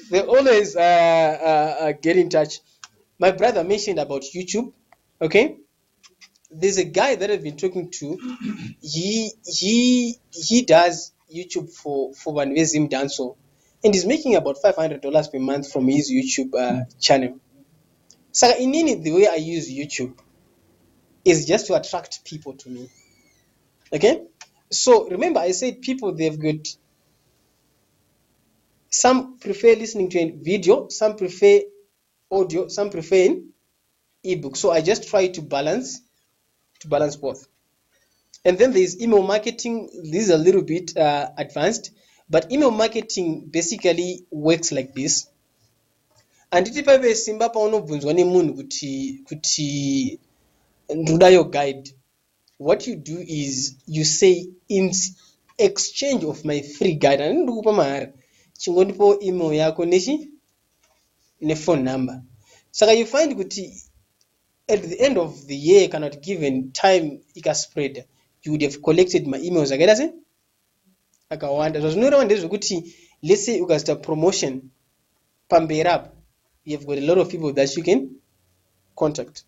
They always get in touch. My brother mentioned about YouTube. Okay, there's a guy that I've been talking to. He does YouTube for Vanvezim Danso, and he's making about $500 per month from his YouTube channel. So in the way I use YouTube is just to attract people to me. Okay, so remember I said people, they've got, some prefer listening to a video, some prefer audio, some prefer an ebook. So I just try to balance both. And then there's email marketing. This is a little bit advanced, but email marketing basically works like this. And if I simba paono bunzwane munhu kuti ndoda your guide, what you do is you say, in exchange of my free guide, and ndikupa mahara chingondipo email yako ne phone number. So you find kuti at the end of the year, cannot given time ika spread, you would have collected my emails akawanda. So zvinora ndezvo kuti Let's say you got a promotion, Pamberab, you've got a lot of people that you can contact.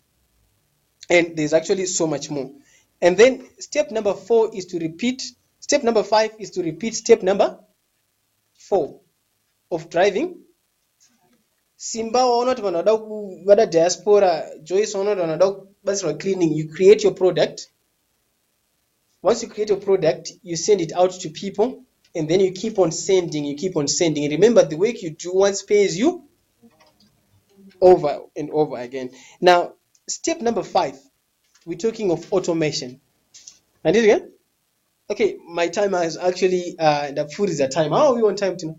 And there's actually so much more. And then step number 4 is to repeat. Step number 5 is to repeat step number 4 of driving. Simba waona kuti vanhu vada diaspora, Joyce waona kuti vanhu vada basa cleaning. You create your product. Once you create your product, you send it out to people, and then you keep on sending, And remember, the work you do once pays you over and over again. Now, step number 5, we're talking of automation. And it again? Okay, my timer is actually, the food is a time. How are we on time tonight?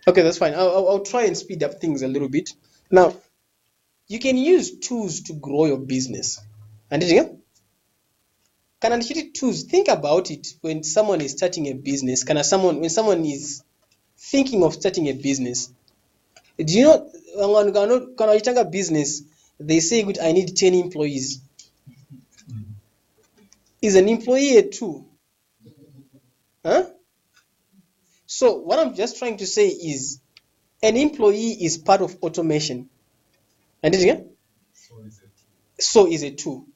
Okay, that's fine. I'll try and speed up things a little bit. Now, you can use tools to grow your business. And it again? Can I tools? Think about it when someone is starting a business. When someone is thinking of starting a business, do you know when I start a business, they say, "Good, I need 10 employees." Is an employee a tool? Huh? So what I'm just trying to say is, an employee is part of automation. And it again? So is a tool.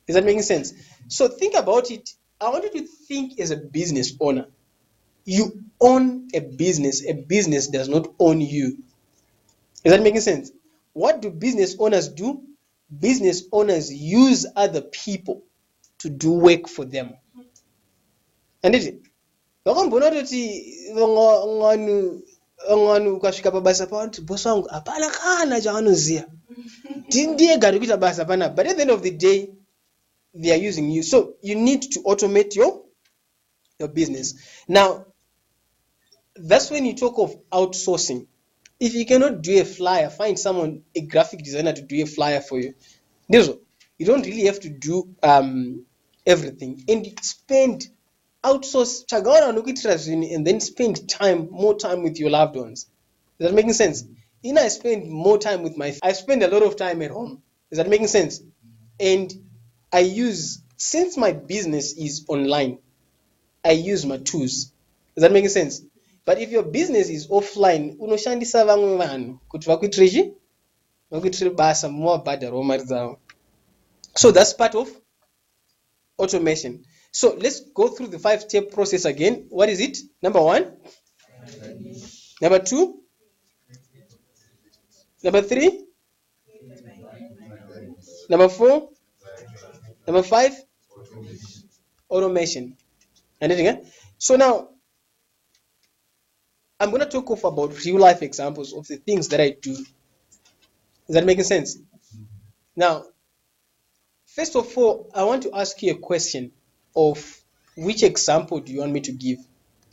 Is that making sense? So think about it. I want you to think as a business owner. You own a business. A business does not own you. Is that making sense? What do business owners do? Business owners use other people to do work for them. And it vakambona kuti vamwe ukasvika pabasa pavanoti bosi wangu hapana kana chaanoziya ndiye gari kuita basa panapa, but at the end of the day they are using you. So you need to automate your business. Now, that's when you talk of outsourcing. If you cannot do a flyer, find someone, a graphic designer, to do a flyer for you. You don't really have to do everything, and outsource and then spend more time with your loved ones. Is that making sense? I spend more time with I spend a lot of time at home. Is that making sense? And since my business is online, I use my tools. Is that making sense? But if your business is offline, unoshandisa vamwe vanhu kuti vakuitire basa muvabhadhara mari dzavo. So that's part of automation. So let's go through the 5-step process again. What is it? Number 1. Number 2. Number 3. Number 4. Number 5. Automation. And again. So now I'm going to talk about real life examples of the things that I do. Is that making sense? Now, first of all, I want to ask you a question of which example do you want me to give?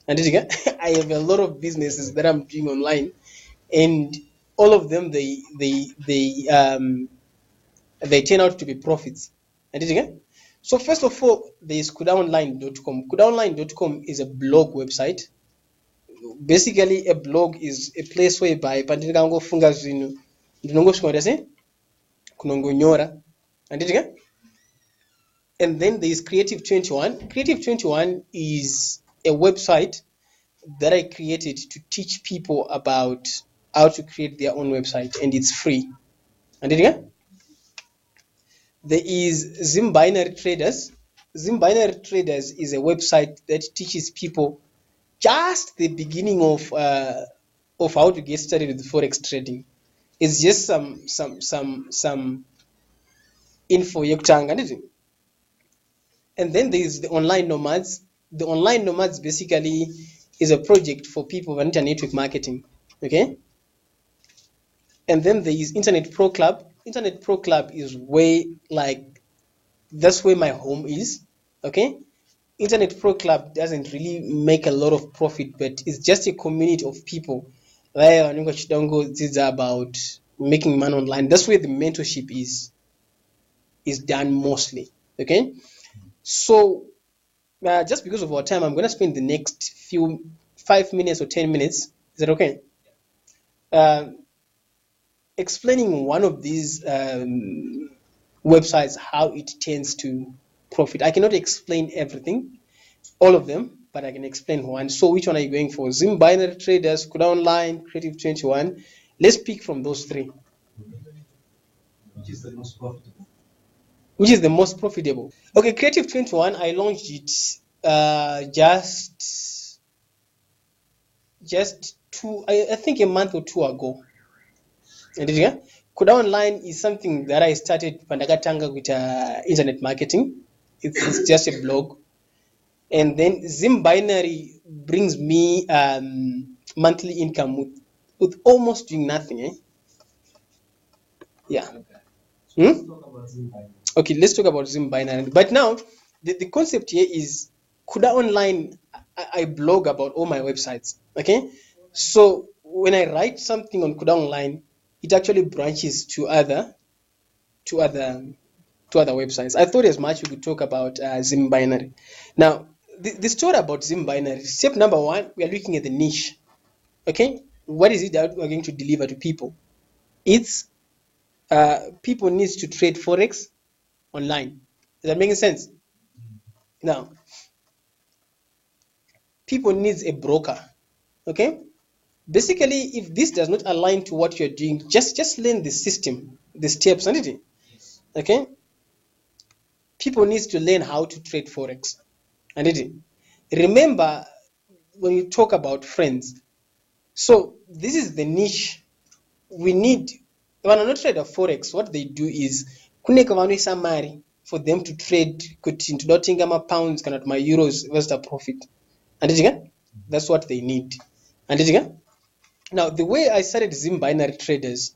And again, I have a lot of businesses that I'm doing online, and all of them they turn out to be profits. And again, so first of all, there is kudaonline.com. Kudaonline.com is a blog website. Basically, a blog is a place whereby pandingangofunga zvinhu ndinongosvika sei kunongonyora. And again, and then there is Creative 21. Creative 21 is a website that I created to teach people about how to create their own website, and it's free. And again, there is Zimbabwe Traders. Zimbabwe Traders is a website that teaches people just the beginning of how to get started with forex trading. It's just some info yekutanga. And then there is the Online Nomads. The Online Nomads basically is a project for people who need network marketing. Okay. And then there is Internet Pro Club. Internet Pro Club is that's where my home is. Okay. Internet Pro Club doesn't really make a lot of profit, but it's just a community of people it's about making money online. That's where the mentorship is done mostly. Okay. So just because of our time, I'm going to spend the next 5 minutes or 10 minutes. Is that okay? Explaining one of these websites, how it tends to profit. I cannot explain everything, all of them, but I can explain one. So which one are you going for? Zim Binary Traders, Kuda Online, Creative 21. Let's pick from those three. Which is the most profitable? Which is the most profitable? Okay, Creative 21, I launched it just I think a month or two ago. And Kuda Online is something that I started pandakatanga with internet marketing. It's just a blog. And then Zim Binary brings me monthly income with almost doing nothing. Yeah. Let's talk about Zimbabwe. Okay, let's talk about Zim Binary. But now, the concept here is Kuda Online, I blog about all my websites. Okay? So when I write something on Kuda Online, it actually branches to other websites. I thought as much we could talk about Zim Binary. Now, the story about Zim Binary, step number one, we are looking at the niche. Okay? What is it that we're going to deliver to people? It's people needs to trade Forex online. Is that making sense? Now, people needs a broker. Okay? Basically, if this does not align to what you're doing, just learn the system, the steps, and it. Okay? People needs to learn how to trade Forex. And it. Remember when you talk about friends. So this is the niche we need. When I'm not trader Forex, what they do is kuneka vanoisa mari for them to trade kuti ndodatenga pounds kana my euros versus profit. And it, that's what they need. And it, now the way I started Zim Binary Traders,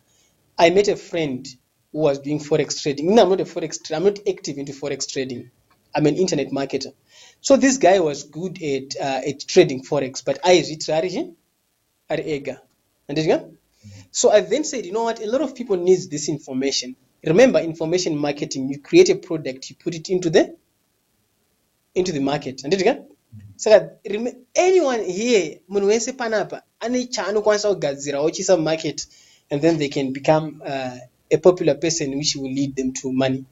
I met a friend who was doing Forex trading. No, I'm not a Forex trader. I'm not active into Forex trading. I'm an internet marketer. So this guy was good at trading Forex, but I retried at Ega. And it, so I then said, you know what, a lot of people needs this information. Remember, information marketing, you create a product, you put it into the market. And it again. So that anyone here, munwese panapa, ani chano kwanza ugazira ochisa market, and then they can become a popular person which will lead them to money.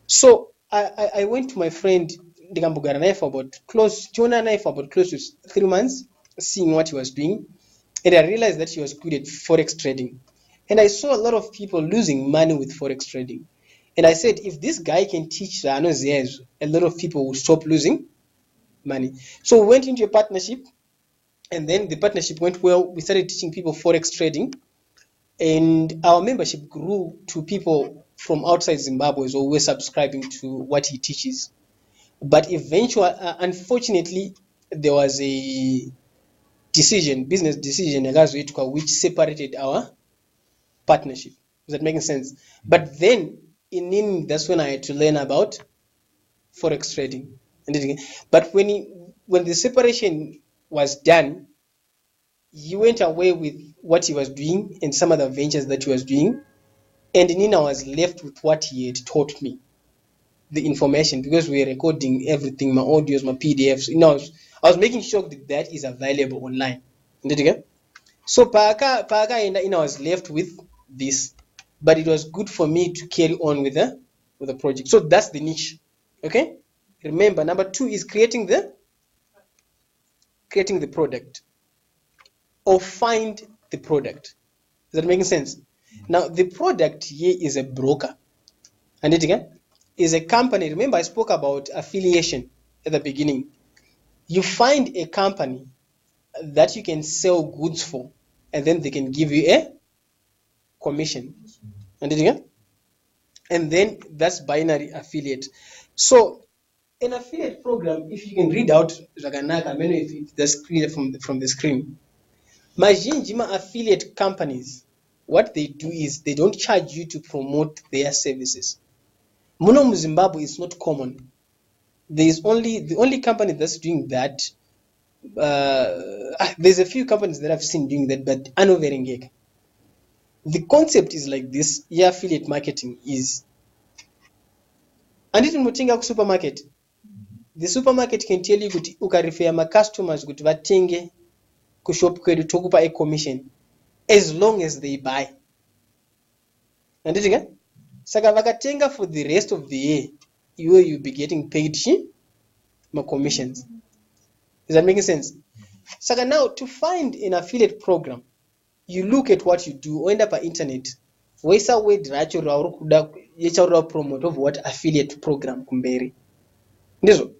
So I went to my friend Digambugara for about close to 3 months, seeing what he was doing. And I realized that he was good at Forex trading. And I saw a lot of people losing money with Forex trading. And I said, if this guy can teach a lot of people will stop losing money. So we went into a partnership, and then the partnership went well. We started teaching people Forex trading, and our membership grew to people from outside Zimbabwe who were subscribing to what he teaches. But eventually, unfortunately, there was a business decision which separated our partnership. Is that making sense? But then that's when I had to learn about Forex trading. But when the separation was done, he went away with what he was doing and some other ventures that he was doing, and Nina was left with what he had taught me, the information, because we were recording everything, my audios, my PDFs. I was making sure that is available online. So Paka and I was left with this, but it was good for me to carry on with the project. So that's the niche. Okay. Remember, number 2 is creating the product, or find the product. Is that making sense? Now the product here is a broker, and it again is a company. Remember, I spoke about affiliation at the beginning. You find a company that you can sell goods for, and then they can give you a commission. And then that's binary affiliate. So an affiliate program, if you can read out Raganaka, I don't know if that's clear from the screen. Majinjima affiliate companies, what they do is they don't charge you to promote their services. Muno Zimbabwe is not common. The only company that's doing that. There's a few companies that I've seen doing that, but Anoverengek. The concept is like this. Yeah, affiliate marketing is. And it mutinga ku supermarket. The supermarket can tell you kuti ukarefer my customers kuti vatenge ku shop kwedu tokupa a commission as long as they buy. And it again. Saka vakatenga for the rest of the year, you'll be getting paid my commissions. Is that making sense? So now to find an affiliate program, you look at what you do, end up on internet. Waisa word racho rauri kuda yechaura promote of what affiliate program kumberi. Ndizo.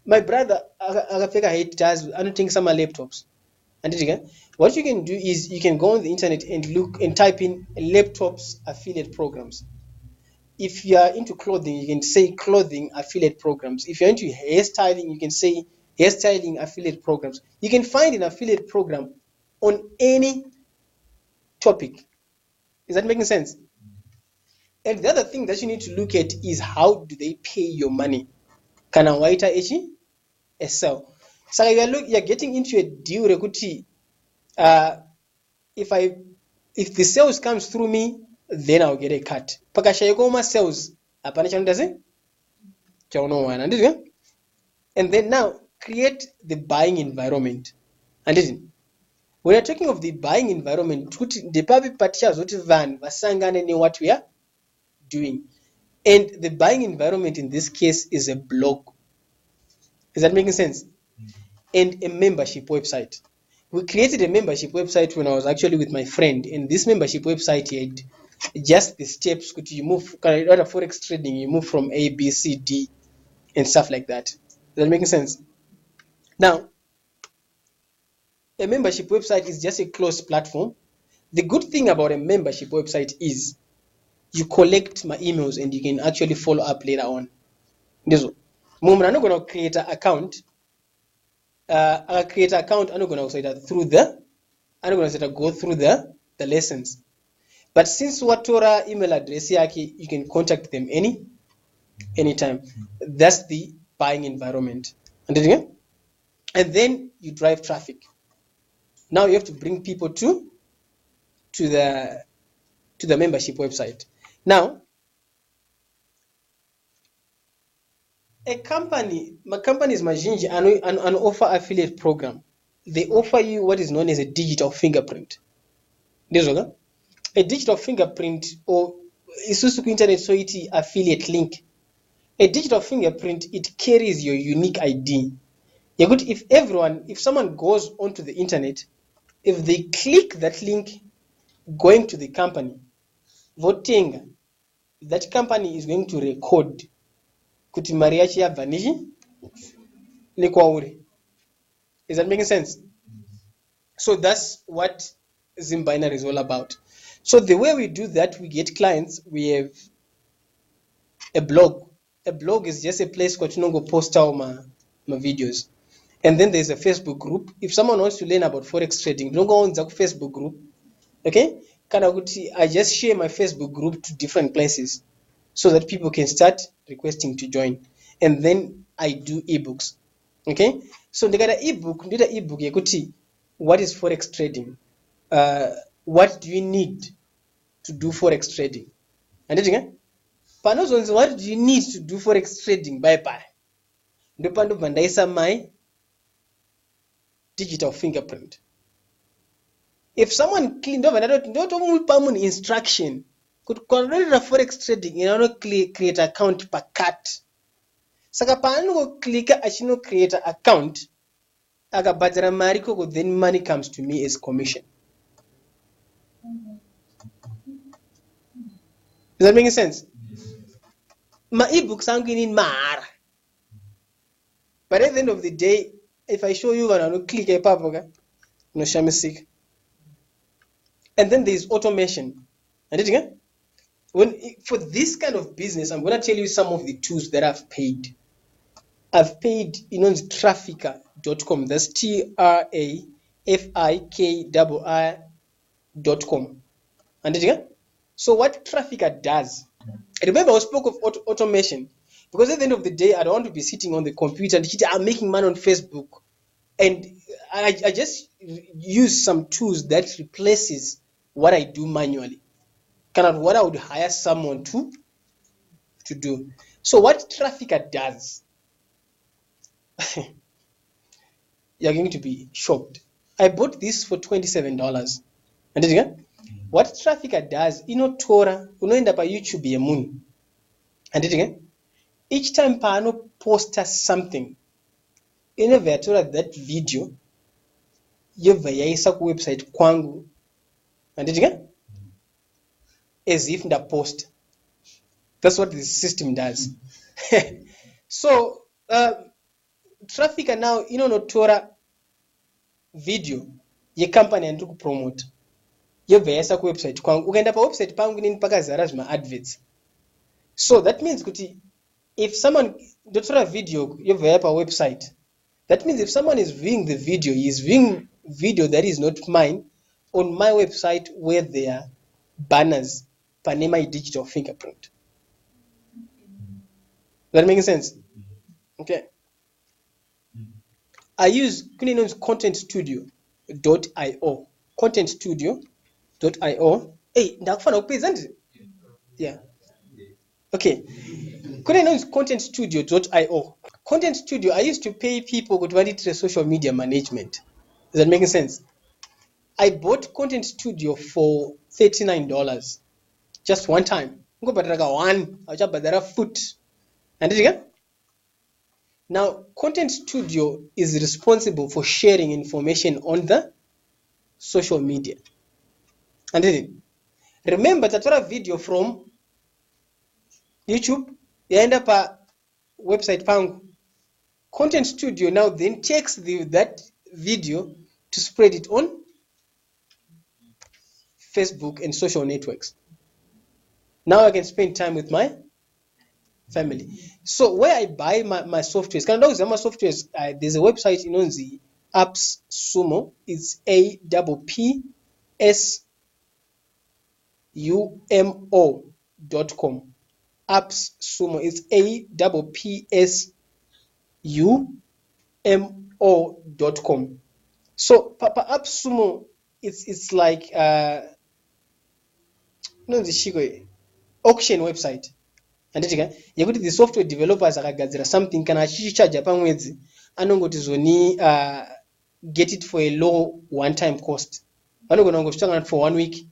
My brother akapfeka headers anotenga some laptops. And what you can do is you can go on the internet and look and type in laptops affiliate programs. If you are into clothing, you can say clothing affiliate programs. If you're into hairstyling, you can say hairstyling affiliate programs. You can find an affiliate program on any topic. Is that making sense? And the other thing that you need to look at is how do they pay your money? Can I write a sell? So you're getting into a deal rekuti. If the sales comes through me, then I'll get a cut. Pakashayekoma sales apana chandaze chaunowana ndizwe. And then now create the buying environment. And listen, when you're talking of the buying environment, the public parties van vasangane what we are doing. And the buying environment in this case is a blog. Is that making sense? And a membership website. We created a membership website when I was actually with my friend, and this membership website had just the steps. Could you move forex trading? You move from A, B, C, D, and stuff like that. Is that making sense? Now, a membership website is just a closed platform. The good thing about a membership website is you collect my emails and you can actually follow up later on. So, I'm not going to create an account. I'm going to say that through go through the lessons. But since watora email address yake, you can contact them anytime. That's the buying environment. And then you drive traffic. Now you have to bring people to the membership website. Now, my companies majinji an offer affiliate program. They offer you what is known as a digital fingerprint. A digital fingerprint or isusu internet so it affiliate link. A digital fingerprint, it carries your unique ID. If someone goes onto the internet, if they click that link going to the company, voting, that company is going to record kuti mari yachi yabva nekwauri. Is that making sense? So that's what Zimbabwe is all about. So the way we do that, we get clients, we have a blog. A blog is just a place where you go post out my videos. And then there's a Facebook group. If someone wants to learn about forex trading, don't go on the Facebook group. Okay? I just share my Facebook group to different places so that people can start requesting to join. And then I do ebooks. Okay? So they got an ebook, yekuti, what is forex trading? What do you need to do forex trading? And what do you need to do forex trading? Bye. Ndopando bandaisa my digital fingerprint. If someone cleaned over, don't instruction could convert forex trading in order to create account per cut. Saka pano click ashino create account. Aga badara mariko, then money comes to me as commission. Is that making sense? My ebooks are in mar. But at the end of the day, if I show you gonna click a papoga, no shamisik. And then there's automation. And for this kind of business, I'm gonna tell you some of the tools that I've paid. I've paid Trafficker.com. That's TRAFIKI.com. And so what Trafficker does, remember I spoke of automation, because at the end of the day, I don't want to be sitting on the computer and I'm making money on Facebook. And I just use some tools that replaces what I do manually. Kind of what I would hire someone to do. So what Trafficker does, you're going to be shocked. I bought this for $27. And what Trafficker does, Tora, unoenda pa YouTube ya moon. And each time Pano posts something, inobva yatora that video yobva yaisa kuwebsite kwangu handiti as if ndapost. That's what the system does. So trafficker now inonotora video yecompany yandiri kupromota yobva yaisa kuwebsite kwangu. Ukaenda pawebsite pangu inini pakazara zvima-adverts. So that means kuti if someone ndotora video yobva yaya pawebsite, that means if someone is viewing the video, he is viewing video that is not mine on my website where there are banners pane my digital fingerprint. That making sense? Okay. I use contentstudio.io. Contentstudio.io. Hey, ndakufana kupedza ndi? Yeah. Okay. Contentstudio.io. Content Studio, I used to pay people kuti vandiitire social media management. Is that making sense? I bought Content Studio for $39 just one time. Ngobhadhara ka1, auchabhadhara foot. Handiti? Now, Content Studio is responsible for sharing information on the social media. Handiti? Remember, tatora video from YouTube, yaenda pa website pangu. Content Studio now then takes that video to spread it on Facebook and social networks. Now I can spend time with my family. So where I buy my softwares, can I know my softwares? There's a website in the Apps Sumo. It's appssumo.com. Apps Sumo. It's appssumo.com. So Papa Apps Sumo, it's like auction website. And yekuti the software developers akagadzira something kana achichaja pamwedzi anongoti zoni get it for a low one time cost. Vanogona kungochitsvaka for 1 week.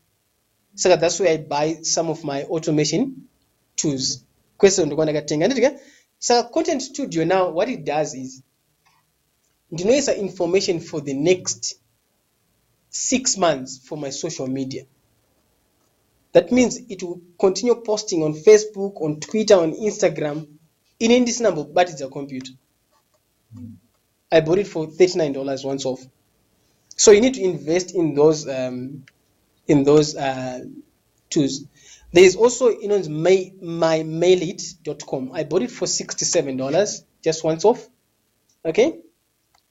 So that's where I buy some of my automation tools. Question ndokona katenga. So Content Studio now, what it does is, it's information for the next 6 months for my social media. That means it will continue posting on Facebook, on Twitter, on Instagram, in this number, but it's a computer. I bought it for $39 once off. So you need to invest in those tools. There is also mymaileit.com. I bought it for $67 just once off. Okay.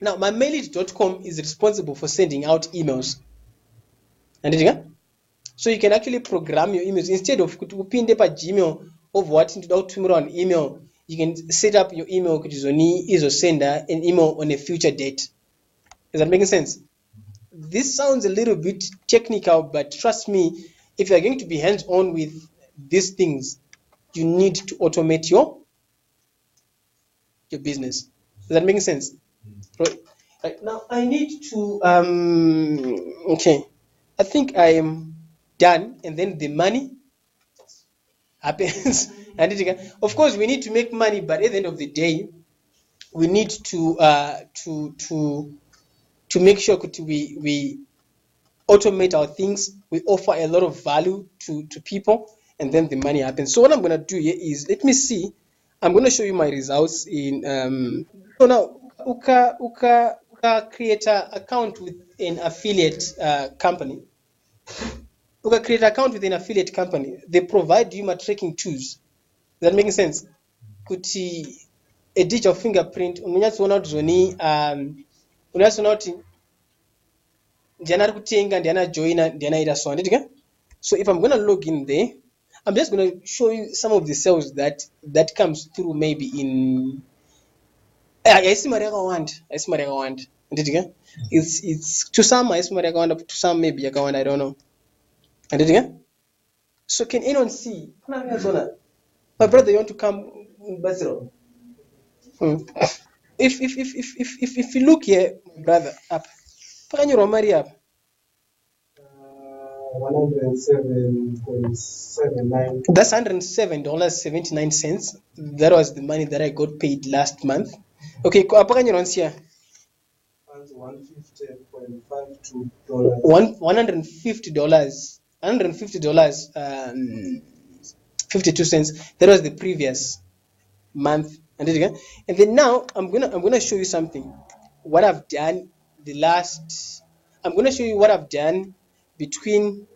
Now mymaileit.com is responsible for sending out emails. And so you can actually program your emails instead of kupinde pa Gmail of what into tomorrow an email. You can set up your email which is only sender an email on a future date. Is that making sense? This sounds a little bit technical, but trust me, if you're going to be hands-on with these things, you need to automate your business. Is that making sense? Right now, I need to okay. I think I am done, and then the money happens. And of course, we need to make money, but at the end of the day, we need to make sure that we automate our things. We offer a lot of value to people, and then the money happens. So what I'm going to do here is, let me see. I'm going to show you my results in. So now, uka create an account with an affiliate company. Uka create an account with an affiliate company. They provide you my tracking tools. Is that making sense? Kuti a digital fingerprint. Unyatsoona kuti zoni unyatsoona kuti ndiana kutenga ndiana joina ndiana ita so ndika. So if I'm going to log in there, I'm just going to show you some of the sales that comes through maybe in it's to some to some maybe I don't know. So can anyone see? My brother, you want to come in Basel? If you look here, brother, up. Up. 107.79. That's $107.79. That was the money that I got paid last month. Okay, apa kanye here? $150.52. $150. $150. 52 cents. That was the previous month. And then now I'm gonna show you something. What I've done the last. I'm gonna show you what I've done between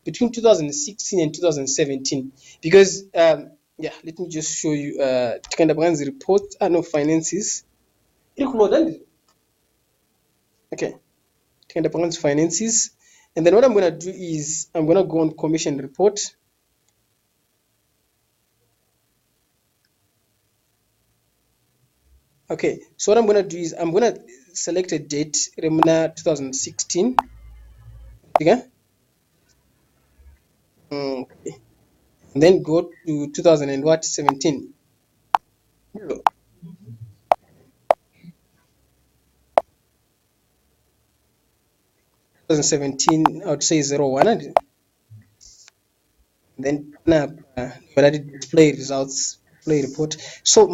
2016 and 2017 because yeah, let me just show you Tikanda Brands report. No finances. Okay, Tikanda Brands finances, and then what I'm gonna do is I'm gonna go on commission report. Okay, so what I'm gonna do is I'm gonna select a date, Remina 2016. Okay. Okay. And then go to 2017. 2017, I would say 01. And then already display results, display report. So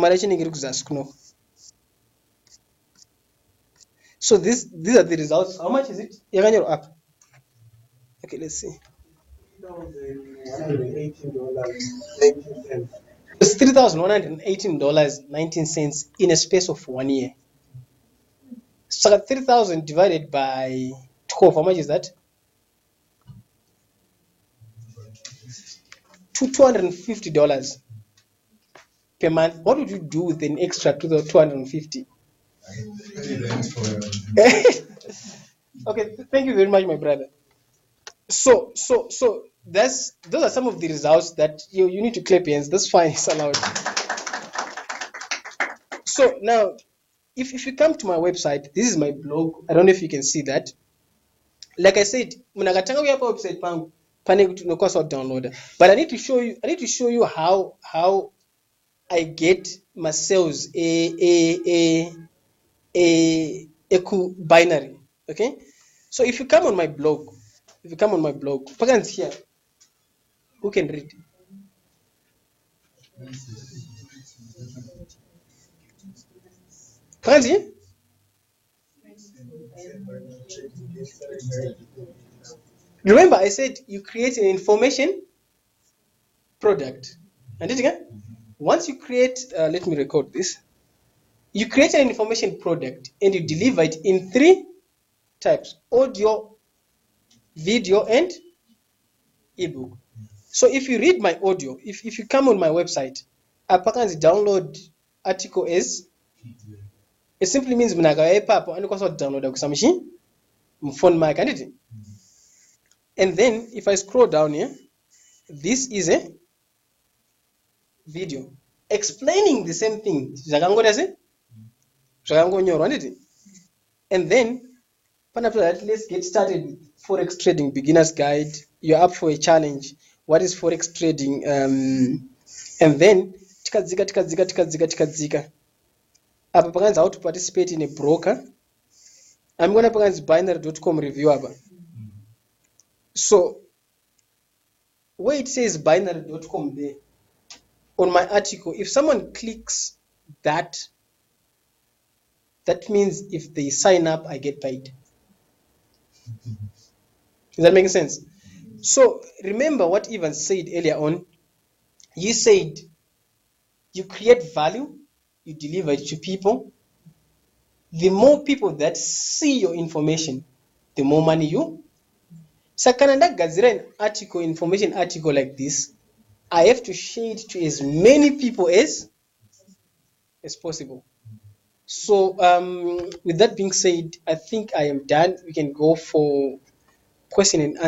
so these are the results. How much is it? Up. Okay, let's see. $118.19. It's $3,118.19 in a space of 1 year. So 3,000 divided by 12, how much is that? $250 per month. What would you do with an extra $250? Okay, thank you very much, my brother. So those are some of the results that you need to clap hands. That's fine, it's allowed. So now, if you come to my website, this is my blog. I don't know if you can see that. Like I said, munakatanga kuya pa website pangu pane kuti unokwanisa download. But I need to show you how I get my sales a binary. Okay, so if you come on my blog, Pagan's here. Who can read? Pagan's here. Remember, I said you create an information product. And again, once you create, let me record this. You create an information product and you deliver it in 3 types: audio, video, and ebook. So if you read my audio, if you come on my website, Apakan's download article is, it simply means munagaipa and download some machine, phone mic, and then if I scroll down here, this is a video explaining the same thing. And then after that, let's get started with forex trading beginner's guide. You're up for a challenge. What is forex trading? And then tikadzika. How to participate in a broker. I'm gonna put binary.com review. So where it says binary.com there on my article, if someone clicks that means if they sign up, I get paid. Does that make sense? So remember what Ivan said earlier on. You said you create value, you deliver it to people. The more people that see your information, the more money you. So Canada Gazira an article, information article like this, I have to share it to as many people as possible. So with that being said, I think I am done. We can go for question and answer.